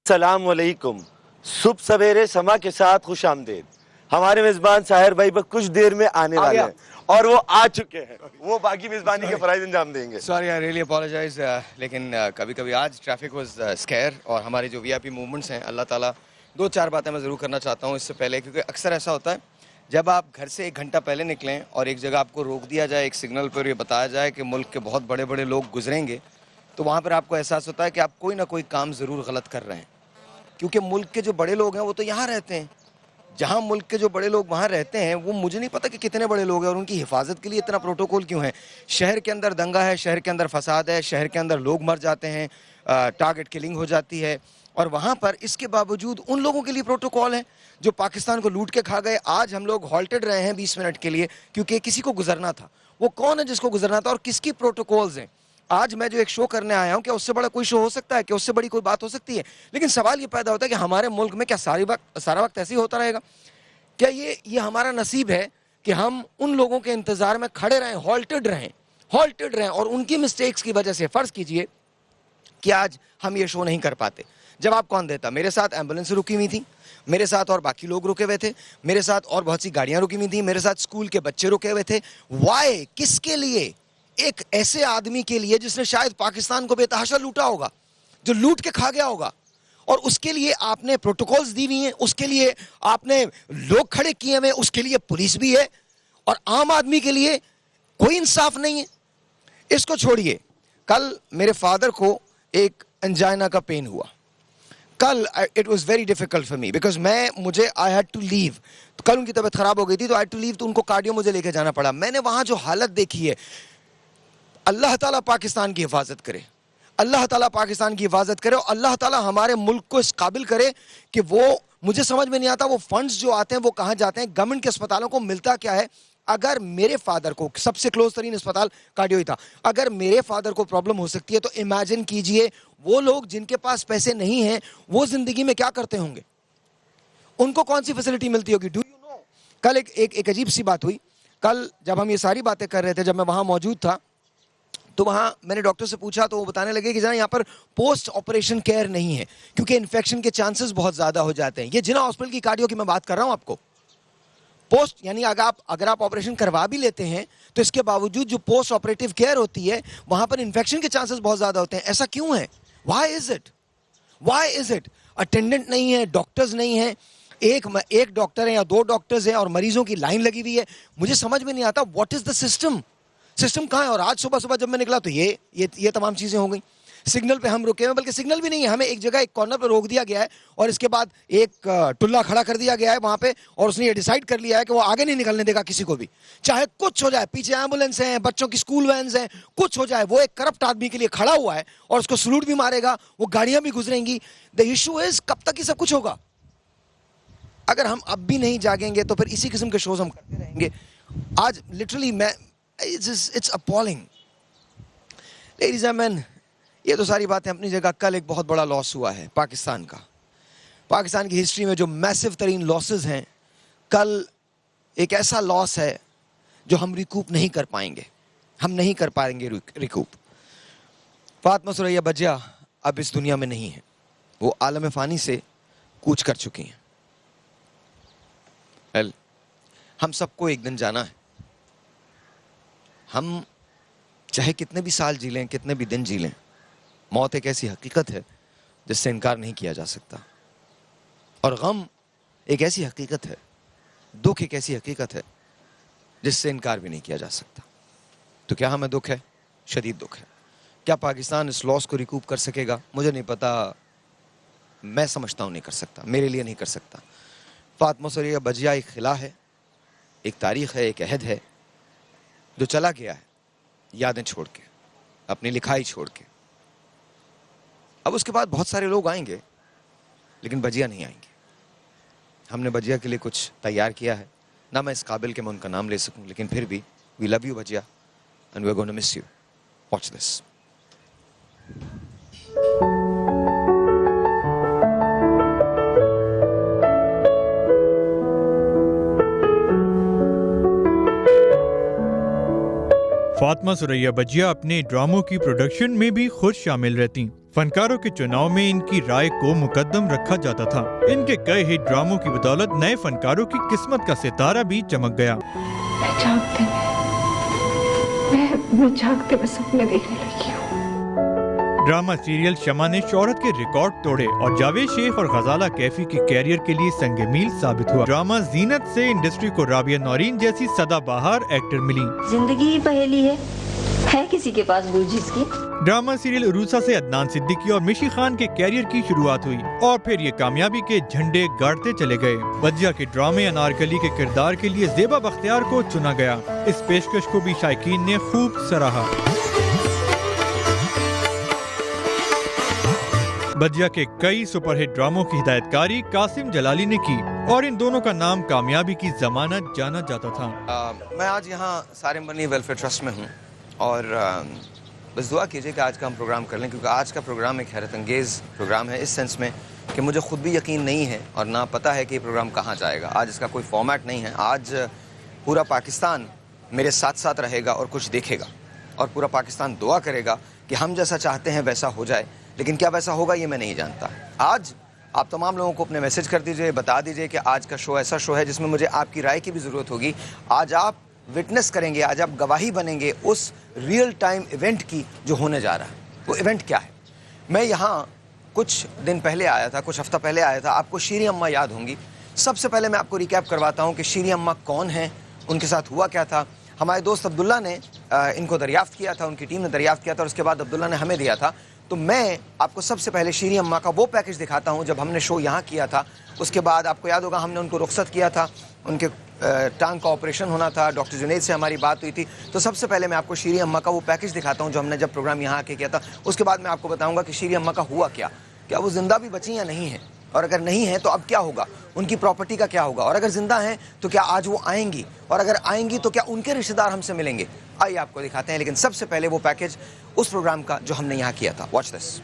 السلام علیکم. صبح سویرے سما کے ساتھ خوش آمدید. ہمارے میزبان ساحر بھائی بس کچھ دیر میں آنے والے ہیں اور وہ آ چکے ہیں. وہ باقی میزبانی کے فرائض انجام دیں گے. سوری آئی ریئلی اپالوجائز، لیکن کبھی کبھی آج ٹریفک واز اسکیئر، اور ہمارے جو وی آئی پی موومنٹس ہیں، اللہ تعالیٰ 2-4 باتیں میں ضرور کرنا چاہتا ہوں اس سے پہلے، کیونکہ اکثر ایسا ہوتا ہے جب آپ گھر سے 1 گھنٹہ پہلے نکلیں اور ایک جگہ آپ کو روک دیا جائے، ایک سگنل پر یہ بتایا جائے کہ ملک کے بہت بڑے بڑے لوگ گزریں گے، تو وہاں پر آپ کو احساس ہوتا ہے کہ آپ کوئی نہ کوئی کام ضرور غلط کر رہے ہیں. کیونکہ ملک کے جو بڑے لوگ ہیں وہ تو یہاں رہتے ہیں. جہاں ملک کے جو بڑے لوگ وہاں رہتے ہیں، وہ مجھے نہیں پتا کہ کتنے بڑے لوگ ہیں اور ان کی حفاظت کے لیے اتنا پروٹوکول کیوں ہے. شہر کے اندر دنگا ہے، شہر کے اندر فساد ہے، شہر کے اندر لوگ مر جاتے ہیں، ٹارگٹ کلنگ ہو جاتی ہے، اور وہاں پر اس کے باوجود ان لوگوں کے لیے پروٹوکول ہے جو پاکستان کو لوٹ کے کھا گئے. آج ہم لوگ ہالٹڈ رہے ہیں 20 منٹ کے لیے کیونکہ کسی کو گزرنا تھا. وہ کون ہے جس کو گزرنا تھا اور کس کی پروٹوکولز ہیں؟ آج میں جو ایک شو کرنے آیا ہوں، کیا اس سے بڑا کوئی شو ہو سکتا ہے؟ کہ اس سے بڑی کوئی بات ہو سکتی ہے؟ لیکن سوال یہ پیدا ہوتا ہے کہ ہمارے ملک میں کیا سارا وقت ایسے ہی ہوتا رہے گا؟ کیا یہ ہمارا نصیب ہے کہ ہم ان لوگوں کے انتظار میں کھڑے رہیں، ہالٹڈ رہیں اور ان کی مسٹیکس کی وجہ سے فرض کیجئے کہ آج ہم یہ شو نہیں کر پاتے؟ جواب کون دیتا؟ میرے ساتھ ایمبولینس رکی ہوئی تھی، میرے ساتھ اور باقی لوگ رکے ہوئے تھے، میرے ساتھ اور بہت سی گاڑیاں رکی ہوئی تھیں، میرے ساتھ اسکول کے بچے رکے ہوئے تھے. وائی؟ کس کے لیے؟ ایک ایسے آدمی کے لیے جس نے شاید پاکستان کو بے تحاشا لوٹا ہوگا، جو لوٹ کے کھا گیا ہوگا، اور اس کے لیے آپ نے پروٹوکولز دی ہوئی ہیں، اس کے لیے آپ نے لوگ کھڑے کیے ہوئے، اس کے لیے پولیس بھی ہے، اور عام آدمی کے لیے کوئی انصاف نہیں ہے. اس کو چھوڑیے، کل میرے فادر کو ایک انجائنا کا پین ہوا. کل it was very difficult for me because مجھے آئی ہیڈ ٹو لیو. کل ان کی طبیعت خراب ہو گئی تھی تو آئی ہیڈ ٹو لیو، تو ان کو کارڈیو مجھے لے کے جانا پڑا. میں نے وہاں جو حالت دیکھی ہے، اللہ تعالیٰ پاکستان کی حفاظت کرے، اللہ تعالیٰ پاکستان کی حفاظت کرے، اور اللہ تعالیٰ ہمارے ملک کو اس قابل کرے کہ وہ، مجھے سمجھ میں نہیں آتا وہ فنڈز جو آتے ہیں وہ کہاں جاتے ہیں، گورنمنٹ کے اسپتالوں کو ملتا کیا ہے. اگر میرے فادر کو، سب سے کلوز ترین اسپتال کارڈیو ہی تھا، اگر میرے فادر کو پرابلم ہو سکتی ہے تو امیجن کیجئے وہ لوگ جن کے پاس پیسے نہیں ہیں وہ زندگی میں کیا کرتے ہوں گے، ان کو کون سی فیسلٹی ملتی ہوگی. Do you know? کل ایک عجیب سی بات ہوئی. کل جب ہم یہ ساری باتیں کر رہے تھے، جب میں وہاں موجود تھا، تو وہاں میں نے ڈاکٹر سے پوچھا تو وہ بتانے لگے کہ جناب یہاں پر پوسٹ آپریشن کیئر نہیں ہے کیونکہ انفیکشن کے چانسز بہت زیادہ ہو جاتے ہیں. یہ جنا ہاسپٹل کی کارڈیو کی میں بات کر رہا ہوں آپ کو. پوسٹ یعنی اگر آپ آپریشن کروا بھی لیتے ہیں تو اس کے باوجود جو پوسٹ آپریٹیو کیئر ہوتی ہے وہاں پر انفیکشن کے چانسز بہت زیادہ ہوتے ہیں. ایسا کیوں ہے؟ Y is it? اٹینڈنٹ نہیں ہے، ڈاکٹرز نہیں ہیں، ایک ڈاکٹر ہے یا 2 ڈاکٹرز ہیں اور مریضوں کی لائن لگی ہوئی ہے. مجھے سمجھ میں نہیں آتا واٹ از دا سسٹم کہاں ہے؟ اور آج صبح جب میں نکلا تو یہ تمام چیزیں ہو گئیں. سگنل پہ ہم رکے ہیں، بلکہ سگنل بھی نہیں ہے، ہمیں ایک جگہ ایک کارنر پہ روک دیا گیا ہے اور اس کے بعد ایک ٹلا کھڑا کر دیا گیا ہے وہاں پہ، اور اس نے یہ ڈیسائیڈ کر لیا ہے کہ وہ آگے نہیں نکلنے دے گا کسی کو بھی، چاہے کچھ ہو جائے. پیچھے ایمبولینس ہیں، بچوں کی اسکول وینز ہیں، کچھ ہو جائے، وہ ایک کرپٹ آدمی کے لیے کھڑا ہوا ہے اور اس کو سلوٹ بھی مارے گا، وہ گاڑیاں بھی گزریں گی. دا ایشو از کب تک یہ سب کچھ ہوگا؟ اگر ہم اب بھی نہیں جاگیں گے تو پھر اسی قسم کے شوز ہم کرتے رہیں گے. آج literally it's appalling. Ladies and gentlemen, یہ تو ساری باتیں اپنی جگہ. کل ایک بہت بڑا لاس ہوا ہے پاکستان کا. پاکستان کی ہسٹری میں جو میسو ترین لاسز ہیں، کل ایک ایسا لاس ہے جو ہم ریکوپ نہیں کر پائیں گے. ہم نہیں کر پائیں گے ریکوپ. فاطمہ ثریا بجیا اب اس دنیا میں نہیں ہے، وہ عالم فانی سے کوچ کر چکی ہیں. ہم سب کو ایک دن جانا ہے. ہم چاہے کتنے بھی سال جی لیں، کتنے بھی دن جی لیں، موت ایک ایسی حقیقت ہے جس سے انکار نہیں کیا جا سکتا. اور غم ایک ایسی حقیقت ہے، دکھ ایک ایسی حقیقت ہے جس سے انکار بھی نہیں کیا جا سکتا. تو کیا ہمیں دکھ ہے؟ شدید دکھ ہے. کیا پاکستان اس لاس کو ریکوپ کر سکے گا؟ مجھے نہیں پتا. میں سمجھتا ہوں نہیں کر سکتا، میرے لیے نہیں کر سکتا. فاطمہ ثریا بجیا ایک خلا ہے، ایک تاریخ ہے، ایک عہد ہے جو چلا گیا ہے یادیں چھوڑ کے، اپنی لکھائی چھوڑ کے. اب اس کے بعد بہت سارے لوگ آئیں گے لیکن بجیا نہیں آئیں گے. ہم نے بجیا کے لیے کچھ تیار کیا ہے، نہ میں اس قابل کہ میں ان کا نام لے سکوں، لیکن پھر بھی وی لو یو بجیا and we are gonna miss you. Watch this. Fatima Suraiya बजिया अपने ड्रामों की प्रोडक्शन में भी खुद शामिल रहती। फनकारों के चुनाव में इनकी राय को मुकद्दम रखा जाता था। इनके कई हिट ड्रामों की बदौलत नए फनकारों की किस्मत का सितारा भी चमक गया। मैं जागते में सपने देखने लगी हूँ। ड्रामा सीरियल शमा ने शोहरत के रिकॉर्ड तोड़े और जावेद शेख और गजाला कैफी के कैरियर के लिए संग मील साबित हुआ। ड्रामा जीनत से इंडस्ट्री को राबिया नौरीन जैसी सदाबहार एक्टर मिली। जिंदगी ही पहेली है किसी के पास बूझ इसकी। ड्रामा सीरियल उरूसा से अदनान सिद्दीकी और मिशी खान के कैरियर की शुरुआत हुई और फिर ये कामयाबी के झंडे गाड़ते चले गए। बजिया के ड्रामे अनारकली के किरदार के लिए ज़ेबा बख्तियार को चुना गया। इस पेशकश को भी शायकीन ने खूब सराहा। बजिया के कई सुपरहिट ड्रामों की हिदायतकारी कासिम जलाली ने की और इन दोनों का नाम कामयाबी की जमानत जाना जाता था। मैं आज यहाँ सारिम बनी वेलफेयर ट्रस्ट में हूँ और बस दुआ कीजिए कि आज का हम प्रोग्राम कर लें, क्योंकि आज का प्रोग्राम एक हैरत अंगेज़ प्रोग्राम है इस सेंस में कि मुझे खुद भी यकीन नहीं है और ना पता है कि ये प्रोग्राम कहाँ जाएगा। आज इसका कोई फॉर्मेट नहीं है। आज पूरा पाकिस्तान मेरे साथ साथ रहेगा और कुछ देखेगा और पूरा पाकिस्तान दुआ करेगा कि हम जैसा चाहते हैं वैसा हो जाए, लेकिन क्या वैसा होगा ये मैं नहीं जानता। आज आप तमाम लोगों को अपने मैसेज कर दीजिए, बता दीजिए कि आज का शो ऐसा शो है जिसमें मुझे आपकी राय की भी ज़रूरत होगी। आज आप विटनेस करेंगे, आज आप गवाही बनेंगे उस रियल टाइम इवेंट की जो होने जा रहा है। वो इवेंट क्या है? मैं यहाँ कुछ दिन पहले आया था, कुछ हफ्ता पहले आया था। आपको शीरी अम्मा याद होंगी। सबसे पहले मैं आपको रिकैप करवाता हूँ कि शीरी अम्मा कौन है, उनके साथ हुआ क्या था। हमारे दोस्त अब्दुल्ला ने इनको दरियाफ़्त किया था, उनकी टीम ने दरियाफ़्त किया था और उसके बाद अब्दुल्ला ने हमें दिया था। तो मैं आपको सबसे पहले शीरी अम्मा का वो पैकेज दिखाता हूँ जब हमने शो यहाँ किया था। उसके बाद आपको याद होगा हमने उनको रुखसत किया था, उनके टांग का ऑपरेशन होना था, डॉक्टर जुनैद से हमारी बात हुई थी। तो सबसे पहले मैं आपको शीरी अम्मा का वो पैकेज दिखाता हूँ जो हमने जब प्रोग्राम यहाँ आके किया था। उसके बाद मैं आपको बताऊँगा कि शीरी अम्मा का हुआ क्या वो ज़िंदा भी बची या नहीं है, और अगर नहीं है तो अब क्या होगा, उनकी प्रॉपर्टी का क्या होगा, और अगर ज़िंदा हैं तो क्या आज वो आएंगी, और अगर आएंगी तो क्या उनके रिश्तेदार हमसे मिलेंगे। आइए आपको दिखाते हैं, लेकिन सबसे पहले वो पैकेज उस प्रोग्राम का जो हमने यहाँ किया था। Watch this.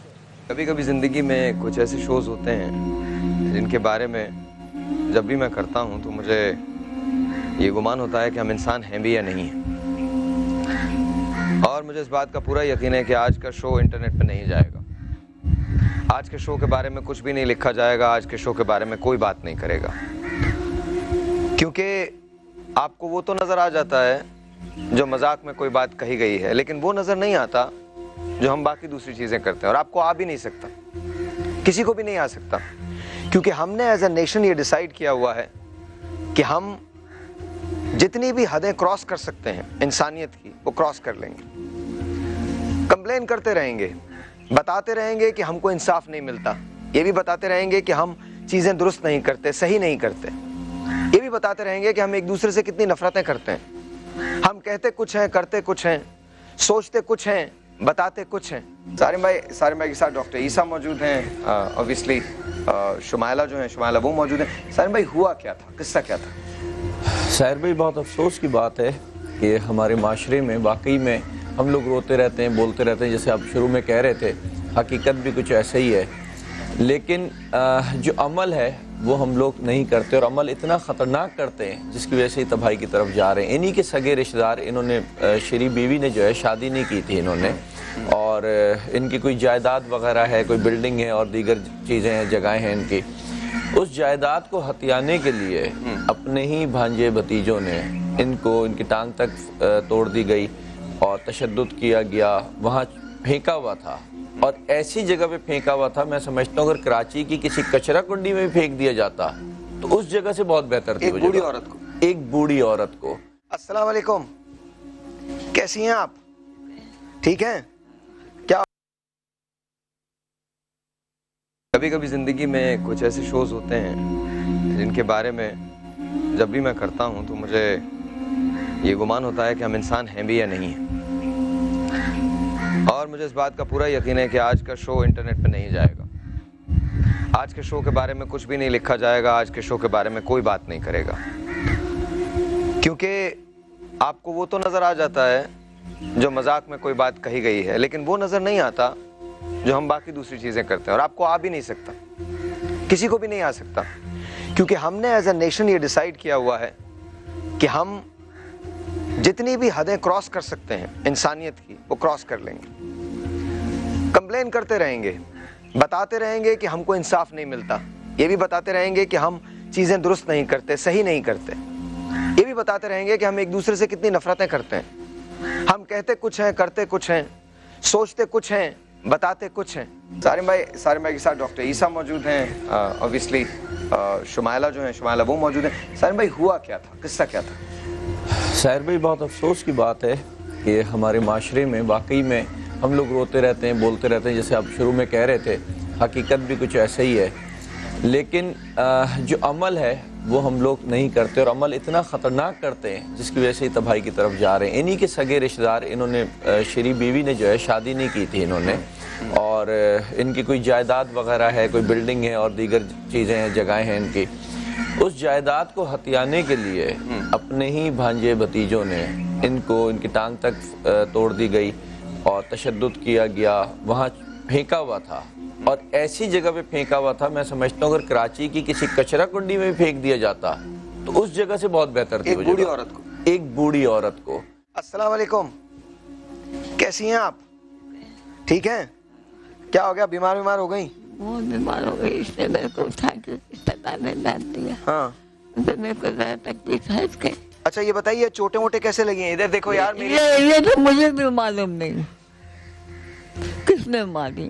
कभी कभी ज़िंदगी में कुछ ऐसे शोज़ होते हैं जिनके बारे में जब भी मैं करता हूँ तो मुझे ये गुमान होता है कि हम इंसान हैं भी या नहीं हैं। और मुझे इस बात का पूरा यकीन है कि आज का शो इंटरनेट पे नहीं जाएगा। आज के शो के बारे में कुछ भी नहीं लिखा जाएगा, आज के शो के बारे में कोई बात नहीं करेगा, क्योंकि आपको वो तो नज़र आ जाता है जो मजाक में कोई बात कही गई है, लेकिन वो नज़र नहीं आता जो हम बाकी दूसरी चीज़ें करते हैं। और आपको आ भी नहीं सकता, किसी को भी नहीं आ सकता, क्योंकि हमने एज ए नेशन ये डिसाइड किया हुआ है कि हम जितनी भी हदें क्रॉस कर सकते हैं इंसानियत की, वो क्रॉस कर लेंगे। कंप्लेन करते रहेंगे, बताते रहेंगे कि हमको इंसाफ नहीं मिलता, ये भी बताते रहेंगे कि हम चीज़ें दुरुस्त नहीं करते, सही नहीं करते, ये भी बताते रहेंगे कि हम एक दूसरे से कितनी नफरतें करते हैं। हम कहते कुछ हैं, करते कुछ हैं, सोचते कुछ हैं, बताते कुछ हैं। सारिम भाई के साथ डॉक्टर ईसा मौजूद हैं, ऑब्वियसली शुमाइला जो हैं, शुमाइला वो मौजूद हैं। सारिम भाई हुआ क्या था, किस्सा क्या था? साहिर भाई, बहुत अफसोस की बात है कि हमारे माशरे में वाकई में हम लोग रोते रहते हैं, बोलते रहते हैं, जैसे आप शुरू में कह रहे थे, हकीकत भी कुछ ऐसा ही है, लेकिन जो अमल है वो हम लोग नहीं करते, और अमल इतना ख़तरनाक करते हैं जिसकी वजह से ही तबाही की तरफ जा रहे हैं। इन्हीं के सगे रिश्तेदार, इन्होंने शरीफ बीवी ने जो है शादी नहीं की थी इन्होंने, और इनकी कोई जायदाद वगैरह है, कोई बिल्डिंग है और दीगर चीज़ें हैं, जगहें हैं इनकी। उस जायदाद को हथियाने के लिए अपने ही भांजे भतीजों ने इनकी टांग तक तोड़ दी गई और तशद्दुद किया गया। वहाँ फेंका हुआ था, और ऐसी जगह पे फेंका हुआ था, मैं समझता हूँ अगर कराची की किसी कचरा कुंडी में भी फेंक दिया जाता तो उस जगह से बहुत बेहतर थी। एक बूढ़ी औरत को। अस्सलाम वालेकुम, कैसी हैं आप? ठीक हैं? क्या कभी कभी ज़िंदगी में कुछ ऐसे शोज़ होते हैं जिनके बारे में जब भी मैं करता हूँ तो मुझे ये गुमान होता है कि हम इंसान हैं भी या नहीं हैं। और मुझे इस बात का पूरा यकीन है कि आज का शो इंटरनेट पे नहीं जाएगा। आज के शो के बारे में कुछ भी नहीं लिखा जाएगा, आज के शो के बारे में कोई बात नहीं करेगा, क्योंकि आपको वो तो नज़र आ जाता है जो मजाक में कोई बात कही गई है, लेकिन वो नज़र नहीं आता जो हम बाकी दूसरी चीज़ें करते हैं। और आपको आ भी नहीं सकता, किसी को भी नहीं आ सकता, क्योंकि हमने एज ए नेशन ये डिसाइड किया हुआ है कि हम जितनी भी हदें क्रॉस कर सकते हैं इंसानियत की वो क्रॉस कर लेंगे, कंप्लेन करते रहेंगे, बताते रहेंगे कि हमको इंसाफ नहीं मिलता, ये भी बताते रहेंगे कि हम चीज़ें दुरुस्त नहीं करते, सही नहीं करते, ये भी बताते रहेंगे कि हम एक दूसरे से कितनी नफरतें करते हैं, हम कहते कुछ हैं, करते कुछ हैं, सोचते कुछ हैं, बताते कुछ हैं। सारिम भाई के साथ डॉक्टर ईसा मौजूद हैं, ऑब्वियसली शुमाइला जो हैं, शुमाइला वो मौजूद हैं। सारिम भाई हुआ क्या था, किस्सा क्या था? साहिर भाई, बहुत अफसोस की बात है कि हमारे माशरे में वाकई में हम लोग रोते रहते हैं, बोलते रहते हैं, जैसे आप शुरू में कह रहे थे, हकीकत भी कुछ ऐसा ही है, लेकिन जो अमल है वो हम लोग नहीं करते, और अमल इतना ख़तरनाक करते हैं जिसकी वजह से तबाही की तरफ जा रहे हैं। इन्हीं के सगे रिश्तेदार, इन्होंने शरीफ बीवी ने जो है शादी नहीं की थी इन्होंने, और इनकी कोई जायदाद वगैरह है, कोई बिल्डिंग है और दीगर चीज़ें हैं, जगहें हैं इनकी। उस जायदाद को हथियाने के लिए अपने ही भांजे भतीजों ने इनकी टांग तक तोड़ दी गई और तशद्दुद किया गया, वहाँ फेंका हुआ था, और ऐसी जगह पे फेंका हुआ था, मैं समझता हूँ अगर कराची की किसी कचरा कुंडी में भी फेंक दिया जाता तो उस जगह से बहुत बेहतर थी। एक बूढ़ी औरत को, एक बूढ़ी औरत को। अस्सलाम वालेकुम, कैसी हैं आप? ठीक हैं? क्या हो गया, बीमार हो गई? बहुत बीमार हो गई, इसने मेरे को उठा के अस्पताल में डाल दिया। हाँ, तो मेरे को ज़्यादा तकलीफ है इसके। अच्छा ये बताइए, छोटे मोटे कैसे लगी हैं? इधर देखो यार, मेरी ये तो मुझे भी मालूम नहीं किसने मारी,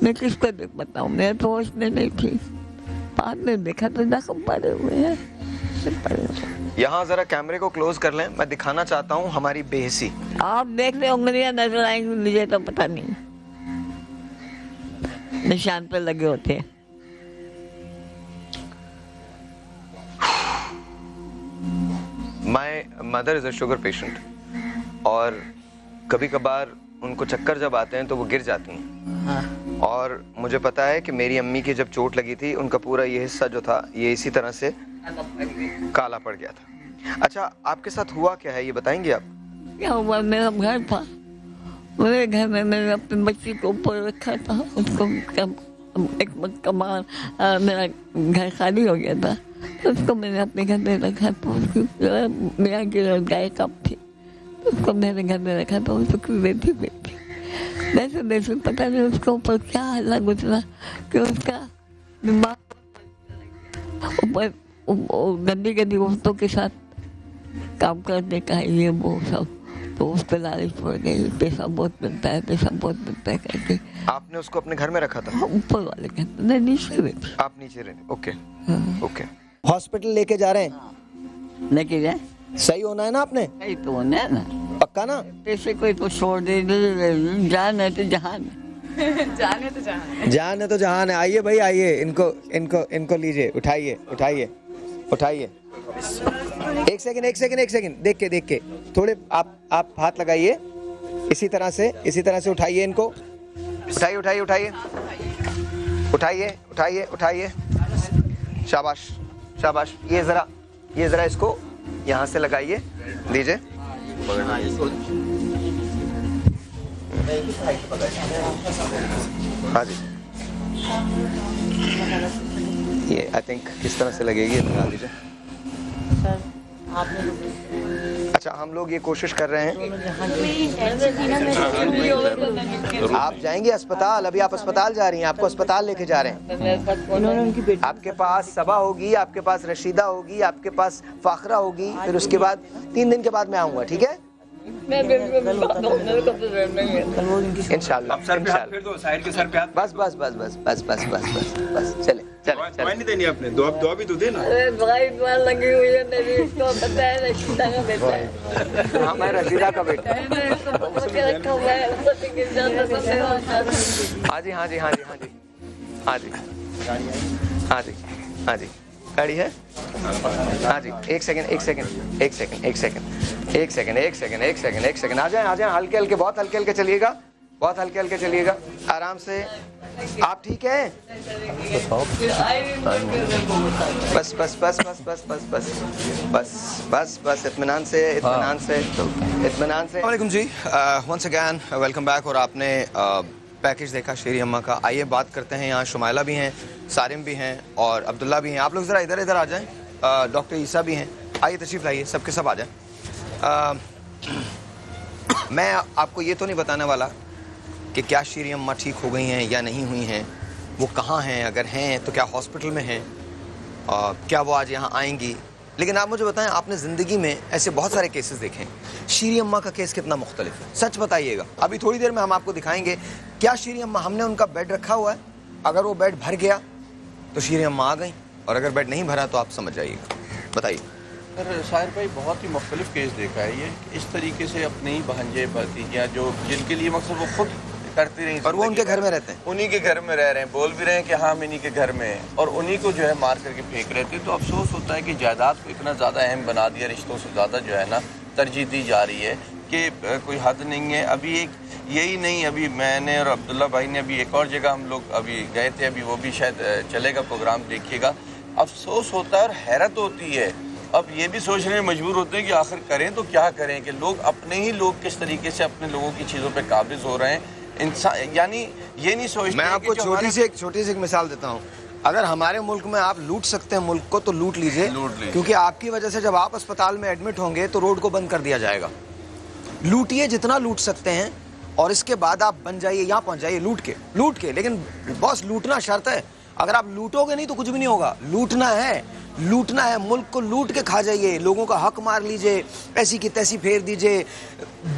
मैं किसको बताऊं, मैं तो होश में नहीं थी, बाद में देखा तो जख्म पड़े हुए हैं। यहाँ जरा कैमरे को क्लोज कर लें, मैं दिखाना चाहता हूँ हमारी बेहसी। आप देख रहे उंगलियां नजर आएंगी, मुझे तो पता नहीं, निशान पे लगे होते हैं। My mother is a sugar patient, और कभी कभार उनको चक्कर जब आते हैं तो वो गिर जाती हैं। हाँ। और मुझे पता है कि मेरी अम्मी की जब चोट लगी थी, उनका पूरा ये हिस्सा जो था ये इसी तरह से काला पड़ गया था। अच्छा, आपके साथ हुआ क्या है ये बताएंगे आप? क्या हुआ, मेरा घर था, मेरे घर में मैंने अपनी बच्ची को ऊपर रखा था, उसको एक कमाल, मेरा घर खाली हो गया था, तो उसको मैंने अपने घर में रखा, तो मेरा की गाय कब थी, उसको मेरे घर में रखा, तो उसको बैठी वैसे पता नहीं उसको ऊपर क्या हल्ला गुजरा कि उसका दिमाग ऊपर गंदी औरतों के साथ काम करने का है, ये वो सब, तो उस पर लालच पड़ गई, पैसा बहुत मिलता है करके। आपने उसको अपने घर में रखा था? ऊपर वाले घर में, नीचे में। आप नीचे रहने? Okay okay. हॉस्पिटल लेके जा रहे हैं? लेके जाए, सही होना है ना आपने? सही तो होना है ना, पक्का ना? पैसे कोई तो छोड़ दे, जान है तो जहान है। जान है तो जहान है। आइए भाई आइए, इनको लीजिए, उठाइए। एक सेकंड, देख के थोड़े आप हाथ लगाइए, इसी तरह से उठाइए इनको, उठाइए। शाबाश। ये जरा इसको यहाँ से लगाइए, दीजिए। हाँ जी, ये आई थिंक किस तरह से लगेगी, लगा दीजिए। अच्छा, हम लोग ये कोशिश कर रहे हैं, आप जाएंगे अस्पताल, अभी आप अस्पताल जा रही हैं, आपको अस्पताल लेके जा रहे हैं। आपके पास सबा होगी, आपके पास रशीदा होगी, आपके पास फाखरा होगी, फिर उसके बाद 3 दिन के बाद मैं आऊँगा, ठीक है? इंशाल्लाह। बस चले। नहीं देनी आपने, दुआ भी तो देना। दुआ लगी हुई है मेरी, इसको पता है रशीदा का बेटा है। हाँ, मैं रशीदा का बेटा। हाँ जी, गाड़ी है? हाँ जी, एक सेकंड, आ जाए, हल्के बहुत हल्के चलिएगा, आराम से। आप ठीक हैं? बस इत्मीनान से। वालेकुम जी, वंस अगेन वेलकम बैक। और आपने पैकेज देखा शेरी अम्मा का। आइए बात करते हैं, यहाँ शुमाइला भी हैं, सारिम भी हैं और अब्दुल्ला भी हैं। आप लोग ज़रा इधर आ जाएं, डॉक्टर ईसा भी हैं, आइए तशरीफ़ लाइए, सबके सब आ जाएं। میں آپ کو یہ تو نہیں بتانے والا کہ کیا شیریں اماں ٹھیک ہو گئی ہیں یا نہیں ہوئی ہیں, وہ کہاں ہیں, اگر ہیں تو کیا ہاسپٹل میں ہیں, کیا وہ آج یہاں آئیں گی. لیکن آپ مجھے بتائیں, آپ نے زندگی میں ایسے بہت سارے کیسز دیکھے ہیں, شیریں اماں کا کیس کتنا مختلف ہے, سچ بتائیے گا. ابھی تھوڑی دیر میں ہم آپ کو دکھائیں گے کیا شیریں اماں, ہم نے ان کا بیڈ رکھا ہوا ہے, اگر وہ بیڈ بھر گیا تو شیریں اماں آ گئیں, اور اگر بیڈ نہیں بھرا تو آپ سمجھ جائیے گا. بتائیے. سر ساحر بھائی بہت ہی مختلف کیس دیکھا ہے یہ, اس طریقے سے اپنے ہی بھانجے بھتیجیاں جو جن کے لیے مقصد وہ خود کرتی رہی, اور وہ ان کے گھر میں رہتے ہیں, انہی کے گھر میں رہ رہے ہیں, بول بھی رہے ہیں کہ ہاں ہم انہی کے گھر میں ہیں, اور انہی کو جو ہے مار کر کے پھینک رہے تھے. تو افسوس ہوتا ہے کہ جائیداد کو اتنا زیادہ اہم بنا دیا, رشتوں سے زیادہ جو ہے نا ترجیح دی جا رہی ہے کہ کوئی حد نہیں ہے. ابھی ایک یہی نہیں, ابھی میں نے اور عبداللہ بھائی نے ابھی ایک اور جگہ ہم لوگ ابھی گئے تھے, ابھی وہ بھی شاید چلے گا پروگرام, دیکھیے گا. افسوس ہوتا ہے اور حیرت ہوتی ہے. اب یہ بھی سوچنے میں مجبور ہوتے ہیں کہ آخر کریں تو کیا کریں, کہ لوگ اپنے ہی لوگ کس طریقے سے اپنے لوگوں کی چیزوں پہ قابض ہو رہے ہیں. انسان یعنی یہ نہیں سوچتے. میں آپ کو چھوٹی سی ایک مثال دیتا ہوں. اگر ہمارے ملک میں آپ لوٹ سکتے ہیں ملک کو تو لوٹ لیجئے, کیونکہ آپ کی وجہ سے جب آپ اسپتال میں ایڈمٹ ہوں گے تو روڈ کو بند کر دیا جائے گا. لوٹیے جتنا لوٹ سکتے ہیں, اور اس کے بعد آپ بن جائیے, یہاں پہنچ جائیے لوٹ کے. لیکن بس لوٹنا شرط ہے, اگر آپ لوٹو گے نہیں تو کچھ بھی نہیں ہوگا. لوٹنا ہے, ملک کو لوٹ کے کھا جائیے, لوگوں کا حق مار لیجئے, ایسی کی تیسی پھیر دیجئے,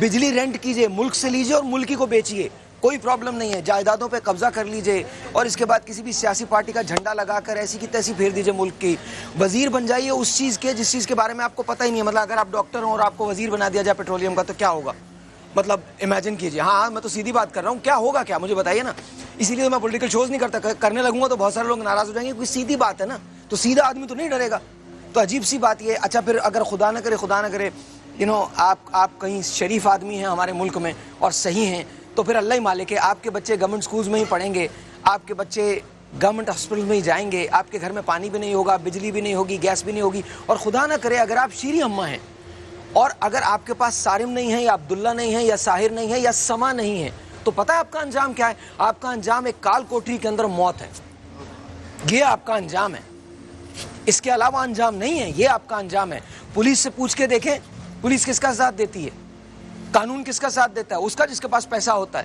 بجلی رینٹ کیجئے, ملک سے لیجئے اور ملکی کو بیچیے, کوئی پرابلم نہیں ہے. جائیدادوں پہ قبضہ کر لیجئے, اور اس کے بعد کسی بھی سیاسی پارٹی کا جھنڈا لگا کر ایسی کی تیسی پھیر دیجئے ملک کی. وزیر بن جائیے اس چیز کے جس چیز کے بارے میں آپ کو پتہ ہی نہیں ہے. مطلب اگر آپ ڈاکٹر ہوں اور آپ کو وزیر بنا دیا جائے پیٹرولیم کا تو کیا ہوگا, مطلب امیجن کیجئے. ہاں میں تو سیدھی بات کر رہا ہوں, کیا ہوگا کیا مجھے بتائیے نا. اسی لیے تو میں پولیٹیکل شوز نہیں کرتا, کرنے لگوں گا تو بہت سارے لوگ ناراض ہو جائیں گے, کیونکہ سیدھی بات ہے نا, تو سیدھا آدمی تو نہیں ڈرے گا. تو عجیب سی بات یہ. اچھا پھر اگر خدا نہ کرے آپ کہیں شریف آدمی ہیں ہمارے ملک میں اور صحیح ہیں, تو پھر اللہ ہی مالک ہے, آپ کے بچے گورنمنٹ سکولز میں ہی پڑھیں گے, آپ کے بچے گورنمنٹ ہاسپٹل میں ہی جائیں گے, آپ کے گھر میں پانی بھی نہیں ہوگا, بجلی بھی نہیں ہوگی, گیس بھی نہیں ہوگی. اور خدا نہ کرے اگر آپ شیریں اماں ہیں اور اگر آپ کے پاس سارم نہیں ہے, یا عبداللہ نہیں ہے, یا ساحر نہیں ہے, یا سما نہیں ہے, تو پتہ ہے آپ کا انجام کیا ہے؟ آپ کا انجام ایک کال کوٹری کے اندر موت ہے. یہ آپ کا انجام ہے, اس کے علاوہ انجام نہیں ہے. یہ آپ کا انجام ہے. پولیس سے پوچھ کے دیکھیں, پولیس کس کا ساتھ دیتی ہے, قانون کس کا ساتھ دیتا ہے؟ اس کا جس کے پاس پیسہ ہوتا ہے.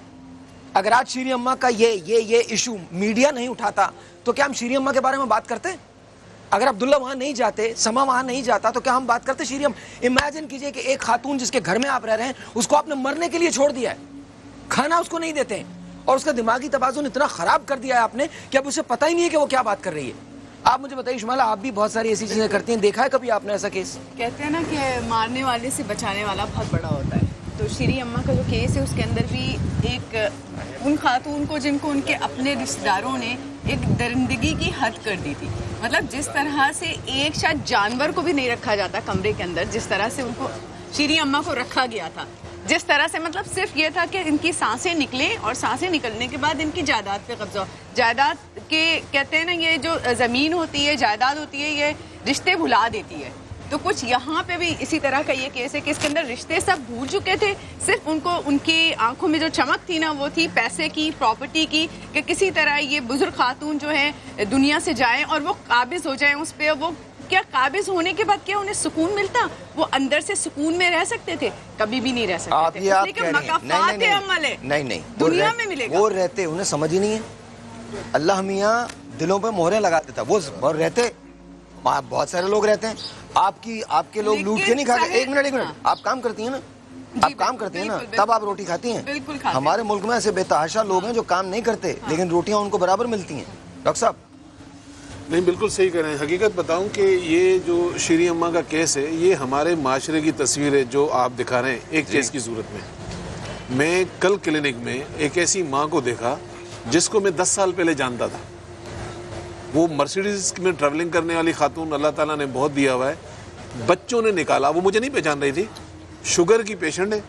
اگر آج شیریں اماں کا یہ ایشو میڈیا نہیں اٹھاتا تو کیا ہم شیریں اماں کے بارے میں بات کرتے؟ اگر عبداللہ وہاں نہیں جاتے, سما وہاں نہیں جاتا, تو کیا ہم بات کرتے شیریں اماں؟ امیجن کیجئے کہ ایک خاتون جس کے گھر میں آپ رہ رہے ہیں, اس کو آپ نے مرنے کے لیے چھوڑ دیا ہے, کھانا اس کو نہیں دیتے ہیں, اور اس کا دماغی توازن اتنا خراب کر دیا ہے آپ نے کہ اب اسے پتہ ہی نہیں ہے کہ وہ کیا بات کر رہی ہے. آپ مجھے بتائیے شمالہ, آپ بھی بہت ساری ایسی چیزیں کرتی ہیں, دیکھا ہے کبھی آپ نے ایسا کیس؟ کہتے ہیں نا کہ مارنے والے سے بچانے والا بہت بڑا ہوتا ہے. تو شیریں اماں کا جو کیس ہے اس کے اندر بھی ایک ان خاتون کو جن کو ان کے اپنے رشتہ داروں نے ایک درندگی کی حد کر دی تھی. مطلب جس طرح سے ایک شاید جانور کو بھی نہیں رکھا جاتا کمرے کے اندر, جس طرح سے ان کو شیریں اماں کو رکھا گیا تھا, جس طرح سے مطلب صرف یہ تھا کہ ان کی سانسیں نکلیں, اور سانسیں نکلنے کے بعد ان کی جائیداد پہ قبضہ. جائیداد کے کہتے ہیں نا, یہ جو زمین ہوتی ہے, جائیداد ہوتی ہے, یہ رشتے بھلا دیتی ہے. تو کچھ یہاں پہ بھی اسی طرح کا یہ کیس ہے کہ اس کے اندر رشتے سب بھول چکے تھے, صرف ان کو ان کی آنکھوں میں جو چمک تھی نا وہ تھی پیسے کی, پراپرٹی کی, کہ کسی طرح یہ بزرگ خاتون جو ہے دنیا سے جائیں اور وہ قابض ہو جائیں اس پہ. وہ کیا قابض ہونے کے بعد کیا انہیں سکون ملتا؟ وہ اندر سے سکون میں رہ سکتے تھے؟ کبھی بھی نہیں رہ سکتے تھے. لیکن مقافات عمل ہے نہیں دنیا میں ملے گا. وہ رہتے, انہیں سمجھ ہی نہیں ہے. اللہ میاں دلوں پہ مہریں لگا دیتا, وہ رہتے. بہت سارے لوگ رہتے ہیں, آپ کے لوگ لوٹ کے نہیں کھاتے. ایک منٹ, آپ کام کرتی ہیں نا, آپ کام کرتے ہیں نا, تب آپ روٹی کھاتی ہیں. ہمارے ملک میں ایسے بے تحاشا لوگ ہیں جو کام نہیں کرتے لیکن روٹیاں ان کو برابر ملتی ہیں. ڈاکٹر صاحب نہیں, بالکل صحیح کہہ رہے ہیں. حقیقت بتاؤں کہ یہ جو شیریں اماں کا کیس ہے یہ ہمارے معاشرے کی تصویر ہے جو آپ دکھا رہے ہیں ایک کیس کی صورت میں. میں کل کلینک میں ایک ایسی ماں کو دیکھا جس کو میں 10 سال پہلے جانتا تھا. وہ مرسیڈیز میں ٹریولنگ کرنے والی خاتون, اللہ تعالیٰ نے بہت دیا ہوا ہے. بچوں نے نکالا, وہ مجھے نہیں پہچان رہی تھی, شوگر کی پیشنٹ ہے,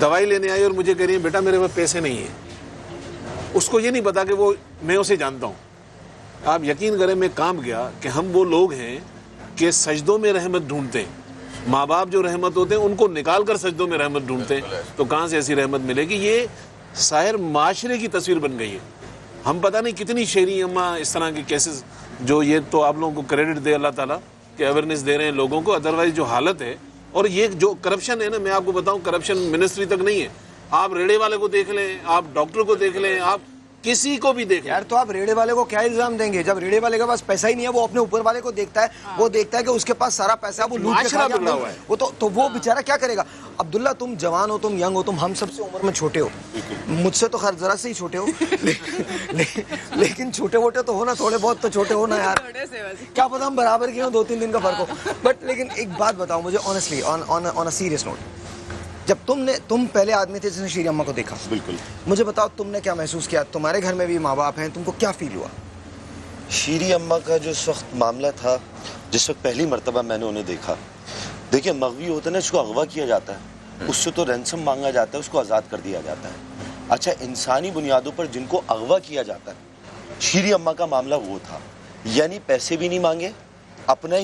دوائی لینے آئی اور مجھے کہہ رہی ہے بیٹا میرے پاس پیسے نہیں ہیں. اس کو یہ نہیں پتا کہ وہ میں اسے جانتا ہوں. آپ یقین کریں میں کام گیا کہ ہم وہ لوگ ہیں کہ سجدوں میں رحمت ڈھونڈتے ہیں. ماں باپ جو رحمت ہوتے ہیں ان کو نکال کر سجدوں میں رحمت ڈھونڈتے ہیں, تو کہاں سے ایسی رحمت ملے گی؟ یہ ساحر معاشرے کی تصویر بن گئی ہے. ہم پتہ نہیں کتنی شیریں اماں اس طرح کے کیسز, جو یہ تو آپ لوگوں کو کریڈٹ دے اللہ تعالیٰ کہ اویئرنیس دے رہے ہیں لوگوں کو, ادروائز جو حالت ہے اور یہ جو کرپشن ہے نا, میں آپ کو بتاؤں, کرپشن منسٹری تک نہیں ہے. آپ ریڑے والے کو دیکھ لیں, آپ ڈاکٹر کو دیکھ لیں, آپ کسی کو بھی دیکھ لیں. یار تو آپ ریڑے والے کو کیا الزام دیں گے؟ جب ریڑے والے کے پاس پیسہ ہی نہیں ہے, وہ اپنے اوپر والے کو دیکھتا ہے, وہ دیکھتا ہے کہ اس کے پاس سارا پیسہ, وہ لوٹ کے کھا گیا, وہ تو وہ بیچارہ کیا کرے گا؟ عبداللہ تم جوان ہو, تم ینگ ہو, تم ہم سب سے عمر میں چھوٹے ہو, مجھ سے تو خیر ذرا سے ہی چھوٹے ہو, لیکن چھوٹے موٹے تو ہو نا, تھوڑے بہت تو چھوٹے ہو نا یار, کیا پتا ہم برابر کے ہوں, 2-3 دن کا فرق ہو. بٹ لیکن ایک بات بتاؤ مجھے honestly, on a serious note, جب تم پہلے آدمی تھے جس نے شیری اماں کو دیکھا, بالکل, مجھے بتاؤ تم نے کیا محسوس کیا؟ تمہارے گھر میں بھی ماں باپ ہیں, تم کو کیا فیل ہوا؟ شیری اماں کا جو اس وقت معاملہ تھا, جس وقت پہلی مرتبہ میں نے انہیں دیکھا, دیکھیں مغوی ہوتا ہے نا, اس کو اغوا کیا جاتا ہے, اس سے تو رینسم مانگا جاتا ہے, اس کو آزاد کر دیا جاتا ہے. اچھا, انسانی بنیادوں پر جن کو اغوا کیا جاتا ہے, شیری اماں کا معاملہ وہ تھا. یعنی پیسے بھی نہیں مانگے, اپنے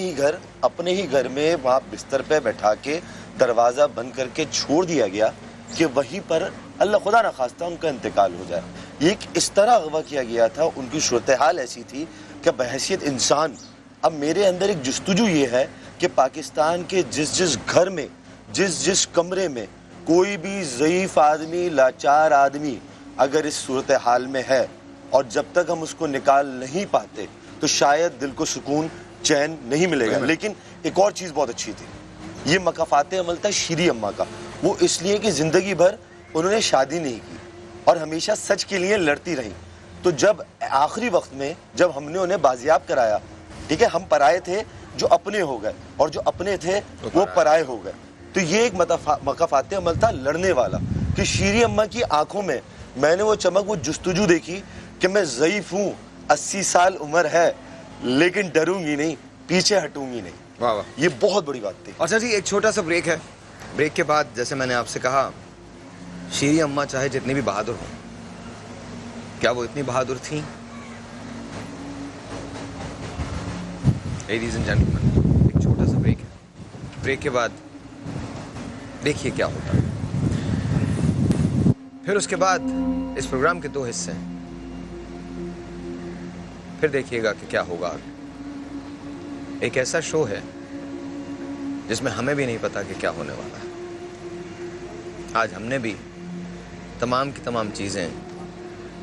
ہی گھر میں وہاں بستر پہ بٹھا کے دروازہ بند کر کے چھوڑ دیا گیا کہ وہیں پر اللہ خدا نہ خواستہ ان کا انتقال ہو جائے. یہ اس طرح اغوا کیا گیا تھا, ان کی صورتحال ایسی تھی کہ بحیثیت انسان, اب میرے اندر ایک جستجو یہ ہے کہ پاکستان کے جس گھر میں, جس کمرے میں کوئی بھی ضعیف آدمی, لاچار آدمی اگر اس صورتحال میں ہے, اور جب تک ہم اس کو نکال نہیں پاتے تو شاید دل کو سکون چین نہیں ملے گا. لیکن ایک اور چیز بہت اچھی تھی, یہ مکافات عمل تھا شیری اماں کا, وہ اس لیے کہ زندگی بھر انہوں نے شادی نہیں کی اور ہمیشہ سچ کے لیے لڑتی رہیں. تو جب آخری وقت میں جب ہم نے انہیں بازیاب کرایا, ٹھیک ہے, ہم پرائے تھے جو اپنے ہو گئے, اور جو اپنے تھے وہ پرائے ہو گئے. تو یہ ایک مکافات عمل تھا لڑنے والا, کہ شیری اماں کی آنکھوں میں نے وہ چمک, وہ جستجو دیکھی کہ میں ضعیف ہوں, 80 سال عمر ہے, لیکن ڈروں گی نہیں, پیچھے ہٹوں گی نہیں. واہ واہ, یہ بہت بڑی بات تھی. اور سر جی ایک چھوٹا سا بریک ہے, بریک کے بعد جیسے میں نے آپ سے کہا, شیری اماں چاہے جتنی بھی بہادر ہوں, کیا وہ اتنی بہادر تھیں؟ لیڈیز اینڈ جینٹلمین, ایک چھوٹا سا بریک ہے, بریک کے بعد دیکھیے کیا ہوتا ہے. پھر اس کے بعد اس پروگرام کے 2 حصے ہیں, پھر دیکھیے گا کہ کیا ہوگا. ایک ایسا شو ہے جس میں ہمیں بھی نہیں پتا کہ کیا ہونے والا ہے. آج ہم نے بھی تمام کی تمام چیزیں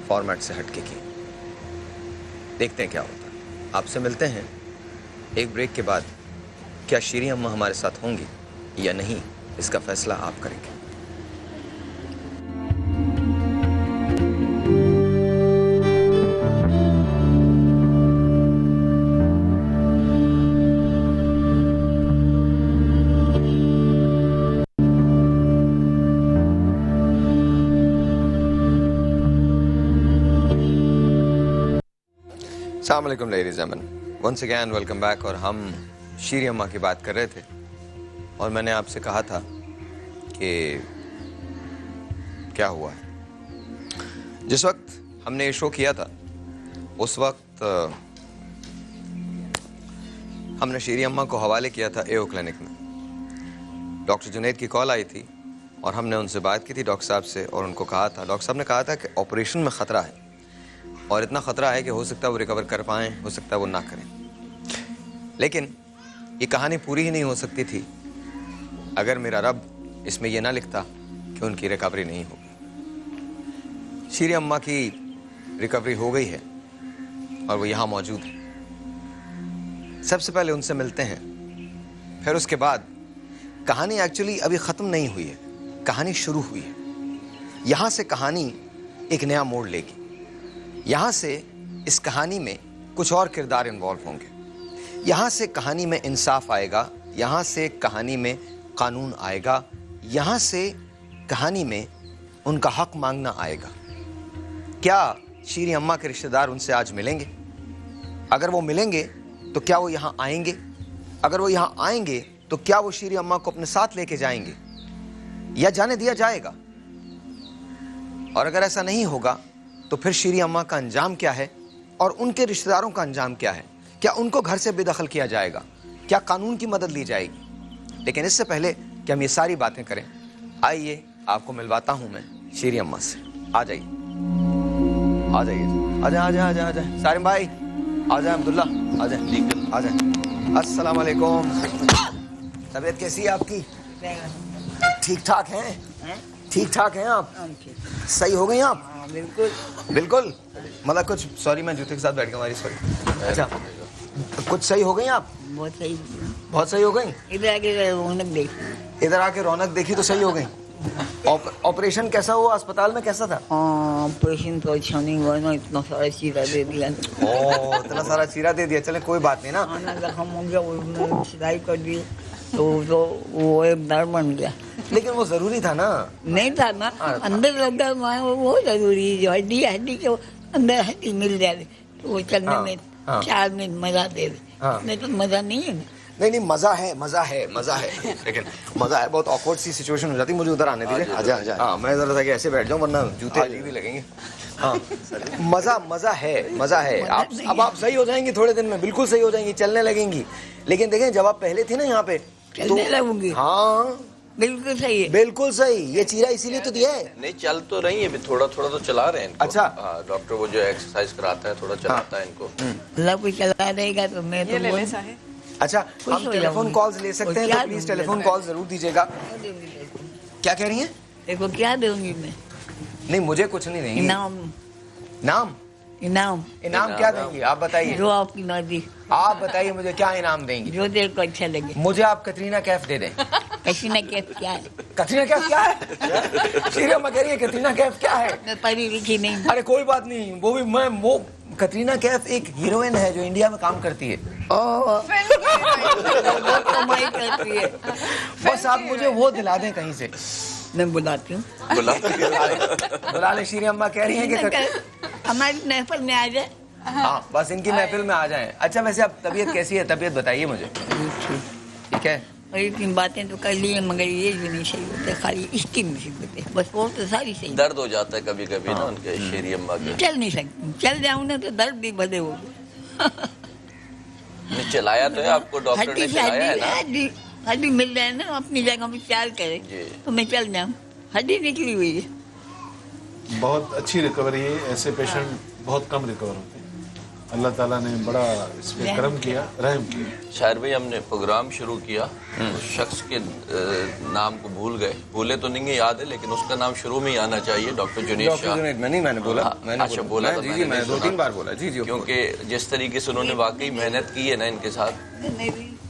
فارمیٹ سے ہٹ کے کی. دیکھتے ہیں کیا ہوتا ہے. آپ سے ملتے ہیں ایک بریک کے بعد. کیا شیری اماں ہمارے ساتھ ہوں گی یا نہیں, اس کا فیصلہ آپ کریں گے. السلام علیکم ladies and gentleman, once again welcome back. اور ہم شیری اماں کی بات کر رہے تھے, اور میں نے آپ سے کہا تھا کہ کیا ہوا ہے. جس وقت ہم نے یہ شو کیا تھا, اس وقت ہم نے شیری اماں کو حوالے کیا تھا ایو کلینک میں. ڈاکٹر جنید کی کال آئی تھی اور ہم نے ان سے بات کی تھی ڈاکٹر صاحب سے, اور ان کو کہا تھا, ڈاکٹر صاحب نے کہا تھا کہ آپریشن میں خطرہ ہے, اور اتنا خطرہ ہے کہ ہو سکتا ہے وہ ریکور کر پائیں, ہو سکتا ہے وہ نہ کریں. لیکن یہ کہانی پوری ہی نہیں ہو سکتی تھی اگر میرا رب اس میں یہ نہ لکھتا کہ ان کی ریکوری نہیں ہوگی. شیری اماں کی ریکوری ہو گئی ہے اور وہ یہاں موجود ہیں. سب سے پہلے ان سے ملتے ہیں, پھر اس کے بعد کہانی ایکچولی ابھی ختم نہیں ہوئی ہے, کہانی شروع ہوئی ہے. یہاں سے کہانی ایک نیا موڑ لے گی. یہاں سے اس کہانی میں کچھ اور کردار انوالو ہوں گے. یہاں سے کہانی میں انصاف آئے گا, یہاں سے کہانی میں قانون آئے گا, یہاں سے کہانی میں ان کا حق مانگنا آئے گا. کیا شیری اماں کے رشتہ دار ان سے آج ملیں گے؟ اگر وہ ملیں گے تو کیا وہ یہاں آئیں گے؟ اگر وہ یہاں آئیں گے تو کیا وہ شیری اماں کو اپنے ساتھ لے کے جائیں گے یا جانے دیا جائے گا؟ اور اگر ایسا نہیں ہوگا تو پھر شیری اماں کا انجام کیا ہے اور ان کے رشتہ داروں کا انجام کیا ہے؟ کیا ان کو گھر سے بے دخل کیا جائے گا؟ کیا قانون کی مدد لی جائے گی؟ لیکن اس سے پہلے کہ ہم یہ ساری باتیں کریں, آئیے آپ کو ملواتا ہوں میں شیری اماں سے. آ جائیے, آ جائیے, آ جائیں, آ جائیں, آ جائیں, آ جائیں سارم بھائی, آ جائیں عبداللہ, آ جائیں, آ جائیں. السلام علیکم. तबीयत कैसी है आपकी? ठीक ठाक हैं? ठीक ठाक हैं आप? सही हो गई आप? बिल्कुल बिल्कुल। मतलब कुछ, सॉरी मैं जूते के साथ बैठ गया, हमारी सॉरी। अच्छा, कुछ सही हो गई आप? बहुत सही। बहुत सही हो गई? इधर आके रौनक देखी। इधर आके रौनक देखी तो सही हो गई। ऑपरेशन कैसा हुआ? अस्पताल में कैसा था? ऑपरेशन तो अच्छा नहीं हुआ ना, इतना सारा चीरा दे दिया। ओह, इतना सारा चीरा दे दिया। चले कोई बात नहीं ना। खाना जख्म हो गया, उसने सिलाई कर दी तो वो एक दर्द बन गया। लेकिन वो जरूरी था ना? नहीं था ना, अंदर लगा वो जरूरी, जो हड्डी के अंदर हड्डी मिल जाए तो वो चलने में 4 मिनट मजा दे दे। नहीं तो मजा नहीं है। नहीं, मजा है, मजा है, मजा है, लेकिन मजा है। बहुत ऑकवर्ड सी सिचुएशन हो जाती। मुझे उधर आने दीजिए। आजा आजा। हाँ, मैं जरा सा ऐसे बैठ जाऊँ, वरना जूते अजीब भी लगेंगे। हाँ, मजा है, मजा है। आप सही हो जाएंगी थोड़े दिन में, बिल्कुल सही हो जाएंगी, चलने लगेंगी। लेकिन देखें, जब आप पहले थे ना यहाँ पे, चलने लगूंगी। हाँ बिल्कुल सही है, बिल्कुल सही। ये चीरा इसीलिए तो दिया है। नहीं, चल तो रही है, थोड़ा थोड़ा तो चला रहे हैं इनको। अच्छा। हाँ, डॉक्टर वो जो एक्सरसाइज कराता है थोड़ा चलाता है इनको। अल्लाह कोई चला देगा तो मैं तो बोल। अच्छा, हम टेलीफोन कॉल्स ले सकते हैं, तो प्लीज टेलीफोन कॉल जरूर दीजिएगा। क्या कह रही हैं? देखो क्या दूंगी मैं? नहीं, मुझे कुछ नहीं देंगी। इनाम। नाम? इनाम क्या देंगी आप बताइए? जो आपकी मर्जी। आप बताइए मुझे क्या इनाम देंगी? जो देर को अच्छा लगे। मुझे आप कतरीना कैफ दे दें। कतरीना कैफ क्या है? कतरीना कैफ क्या है? शीरिया मैं कह रही है कतरीना कैफ क्या है? मैं पढ़ी लिखी नहीं। अरे कोई बात नहीं, वो भी वो कतरीना कैफ एक हीरोइन है जो इंडिया में काम करती है। कमाई करती है। बस आप मुझे वो दिला दें कहीं से। मैं बुलाती हूँ। बुला ले। शीरी अम्मा कह रही हैं कि हमारी महफिल में आ जाए। हाँ, बस इनकी महफिल में आ जाएं। अच्छा, वैसे अब तबीयत कैसी है? तबीयत बताइए मुझे। ठीक है। और इतनी बातें तो कर ली है, मगर ये भी नहीं सही होता, खाली इसकी मुसीबत है बस, वो तो सारी सही। दर्द हो जाता है कभी कभी ना उनके शेरी अम्मा के। चल नहीं सकती, चल जाऊँ ना तो दर्द भी भले हो। चलाया तो है आपको डॉक्टर ने, चलाया है ना? हड्डी मिल जाए ना, अपनी जगह में ख्याल करे तो मैं चल जाऊँ। हड्डी निकली हुई है। बहुत अच्छी रिकवरी है। ऐसे पेशेंट बहुत कम रिकवर होते हैं। अल्लाह ताला ने बड़ा इस पे करम किया, रहम किया। शायर भाई, हमने प्रोग्राम शुरू किया, उस शख्स के नाम को भूले तो नहीं है, याद है, लेकिन उसका नाम शुरू में ही आना चाहिए, डॉक्टर जुनैद शाह। मैंने बोला। अच्छा, बोला तो मैंने 2-3 बार बोला। जी, क्योंकि जिस तरीके से उन्होंने वाकई मेहनत की है ना इनके साथ।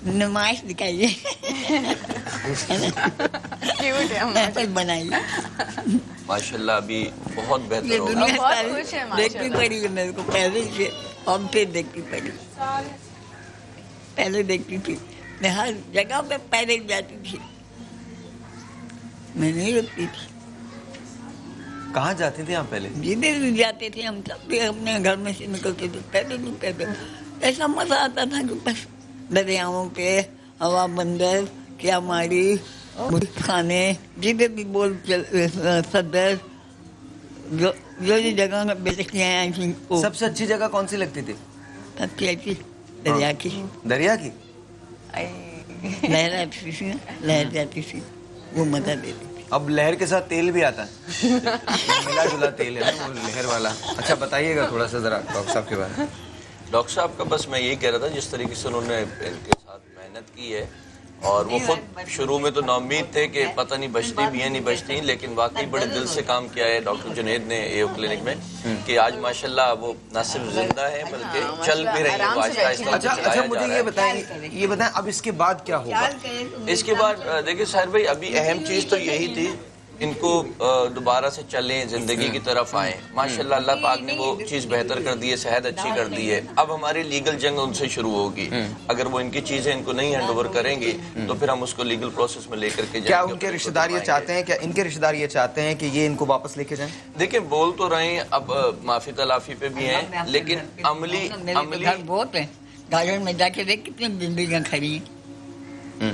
नुमाइश दिखाइए, बनाइए। माशाल्लाह अभी बहुत बेहतर ये हो दुनिया गया। सारी देखनी पड़ी है मेरे को पहले से, और फिर देखनी पड़ी। पहले देखती थी मैं, हर जगह पे पहले जाती थी, मैं नहीं रुकती थी। कहाँ जाते थे आप पहले? जिधर भी जाते थे हम सब भी अपने घर में से निकलते थे, पैदल। ऐसा मजा आता था कि बस दरियाओं पे, हवा बंदर, क्या मारी, खाने, जिधर भी बोल सदर, जो जगह बेचती हैं। सबसे अच्छी जगह कौन सी लगती थी? सबसे अच्छी दरिया की। दरिया की? लहर आती थी ना, लहर जाती थी, वो मजा देती थी। अब लहर के साथ तेल भी आता है। मिला जुला तेल है ना वो लहर वाला। अच्छा, बताइएगा थोड़ा सा जरा डॉक्टर साहब के बारे में। डॉक्टर साहब का बस मैं यही कह रहा था, जिस तरीके से उन्होंने इनके साथ मेहनत की है, और वो खुद शुरू में तो नाउम्मीद थे कि पता नहीं बचती भी है नहीं बचती, लेकिन वाकई बड़े दिल से काम किया है डॉक्टर जुनैद ने एओ क्लिनिक में, कि आज माशाल्लाह वो न सिर्फ जिंदा है बल्कि चल भी रही है। अच्छा, मुझे ये बताएं अब इसके बाद क्या होगा? इसके बाद देखिए साहिर भाई, अभी अहम चीज़ तो यही थी, इनको दोबारा से चलें, जिंदगी की तरफ आएं। माशाल्लाह अल्लाह पाक ने वो चीज़ बेहतर कर दी है, सेहत अच्छी कर दी है। अब हमारी लीगल जंग उनसे शुरू होगी। अगर वो इनकी चीज़ें इनको नहीं हैंड ओवर करेंगे तो फिर हम उसको लीगल प्रोसेस में लेकर के क्या उनके रिश्तेदार ये चाहते हैं, क्या इनके रिश्तेदार ये चाहते हैं कि ये इनको वापस लेके जाएं? देखिए, बोल तो रहे हैं, अब माफी तलाफी पे भी हैं, लेकिन अमली बहुत है। गार्डन में जाके देख कितनी बिल्डिंगें खड़ी हैं।